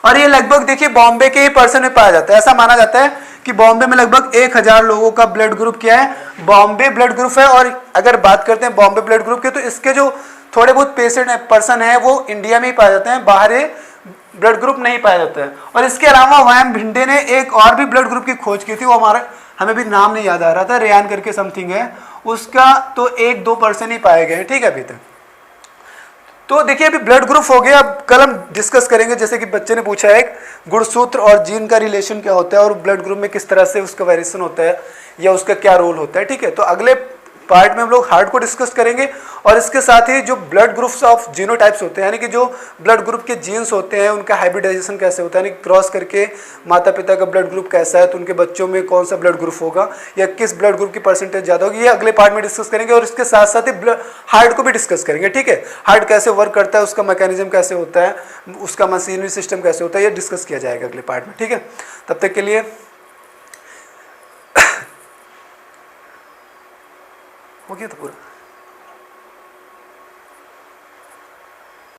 और ये लगभग देखिए बॉम्बे के ही पर्सन में पाया जाता है। ऐसा माना जाता है कि बॉम्बे में लगभग 1000 लोगों का ब्लड ग्रुप क्या है, बॉम्बे ब्लड ग्रुप है। और अगर बात करते हैं बॉम्बे ब्लड ग्रुप की तो इसके जो थोड़े बहुत पेशेंट पर्सन है वो इंडिया में ही पाए जाते हैं, बाहर ब्लड ग्रुप नहीं पाया जाता है। और इसके अलावा Y.M. भिंडे ने एक और भी ब्लड ग्रुप की खोज की थी, वो हमें भी नाम नहीं याद आ रहा था, रेयान करके समथिंग है उसका, तो 1-2 पर्सन ही पाए गए हैं, ठीक है अभी तक। तो देखिए अभी ब्लड ग्रुप हो गया, अब कल हम डिस्कस करेंगे, जैसे कि बच्चे ने पूछा है गुणसूत्र और जीन का रिलेशन क्या होता है और ब्लड ग्रुप में किस तरह से उसका वेरिएशन होता है या उसका क्या रोल होता है, ठीक है। तो अगले पार्ट में हम लोग हार्ट को डिस्कस करेंगे और इसके साथ ही जो ब्लड ग्रुप्स ऑफ जीनोटाइप्स होते हैं, यानी कि जो ब्लड ग्रुप के जीन्स होते हैं उनका हाइब्रिडाइजेशन कैसे होता है, यानी क्रॉस करके माता पिता का ब्लड ग्रुप कैसा है तो उनके बच्चों में कौन सा ब्लड ग्रुप होगा या किस ब्लड ग्रुप की परसेंटेज ज़्यादा होगी, ये अगले पार्ट में डिस्कस करेंगे। और इसके साथ साथ ही हार्ट को भी डिस्कस करेंगे, ठीक है। हार्ट कैसे वर्क करता है, उसका मैकेनिज्म कैसे होता है, उसका मशीनरी सिस्टम कैसे होता है, ये डिस्कस किया जाएगा अगले पार्ट में, ठीक है। तब तक के लिए हो गया तो पूरा।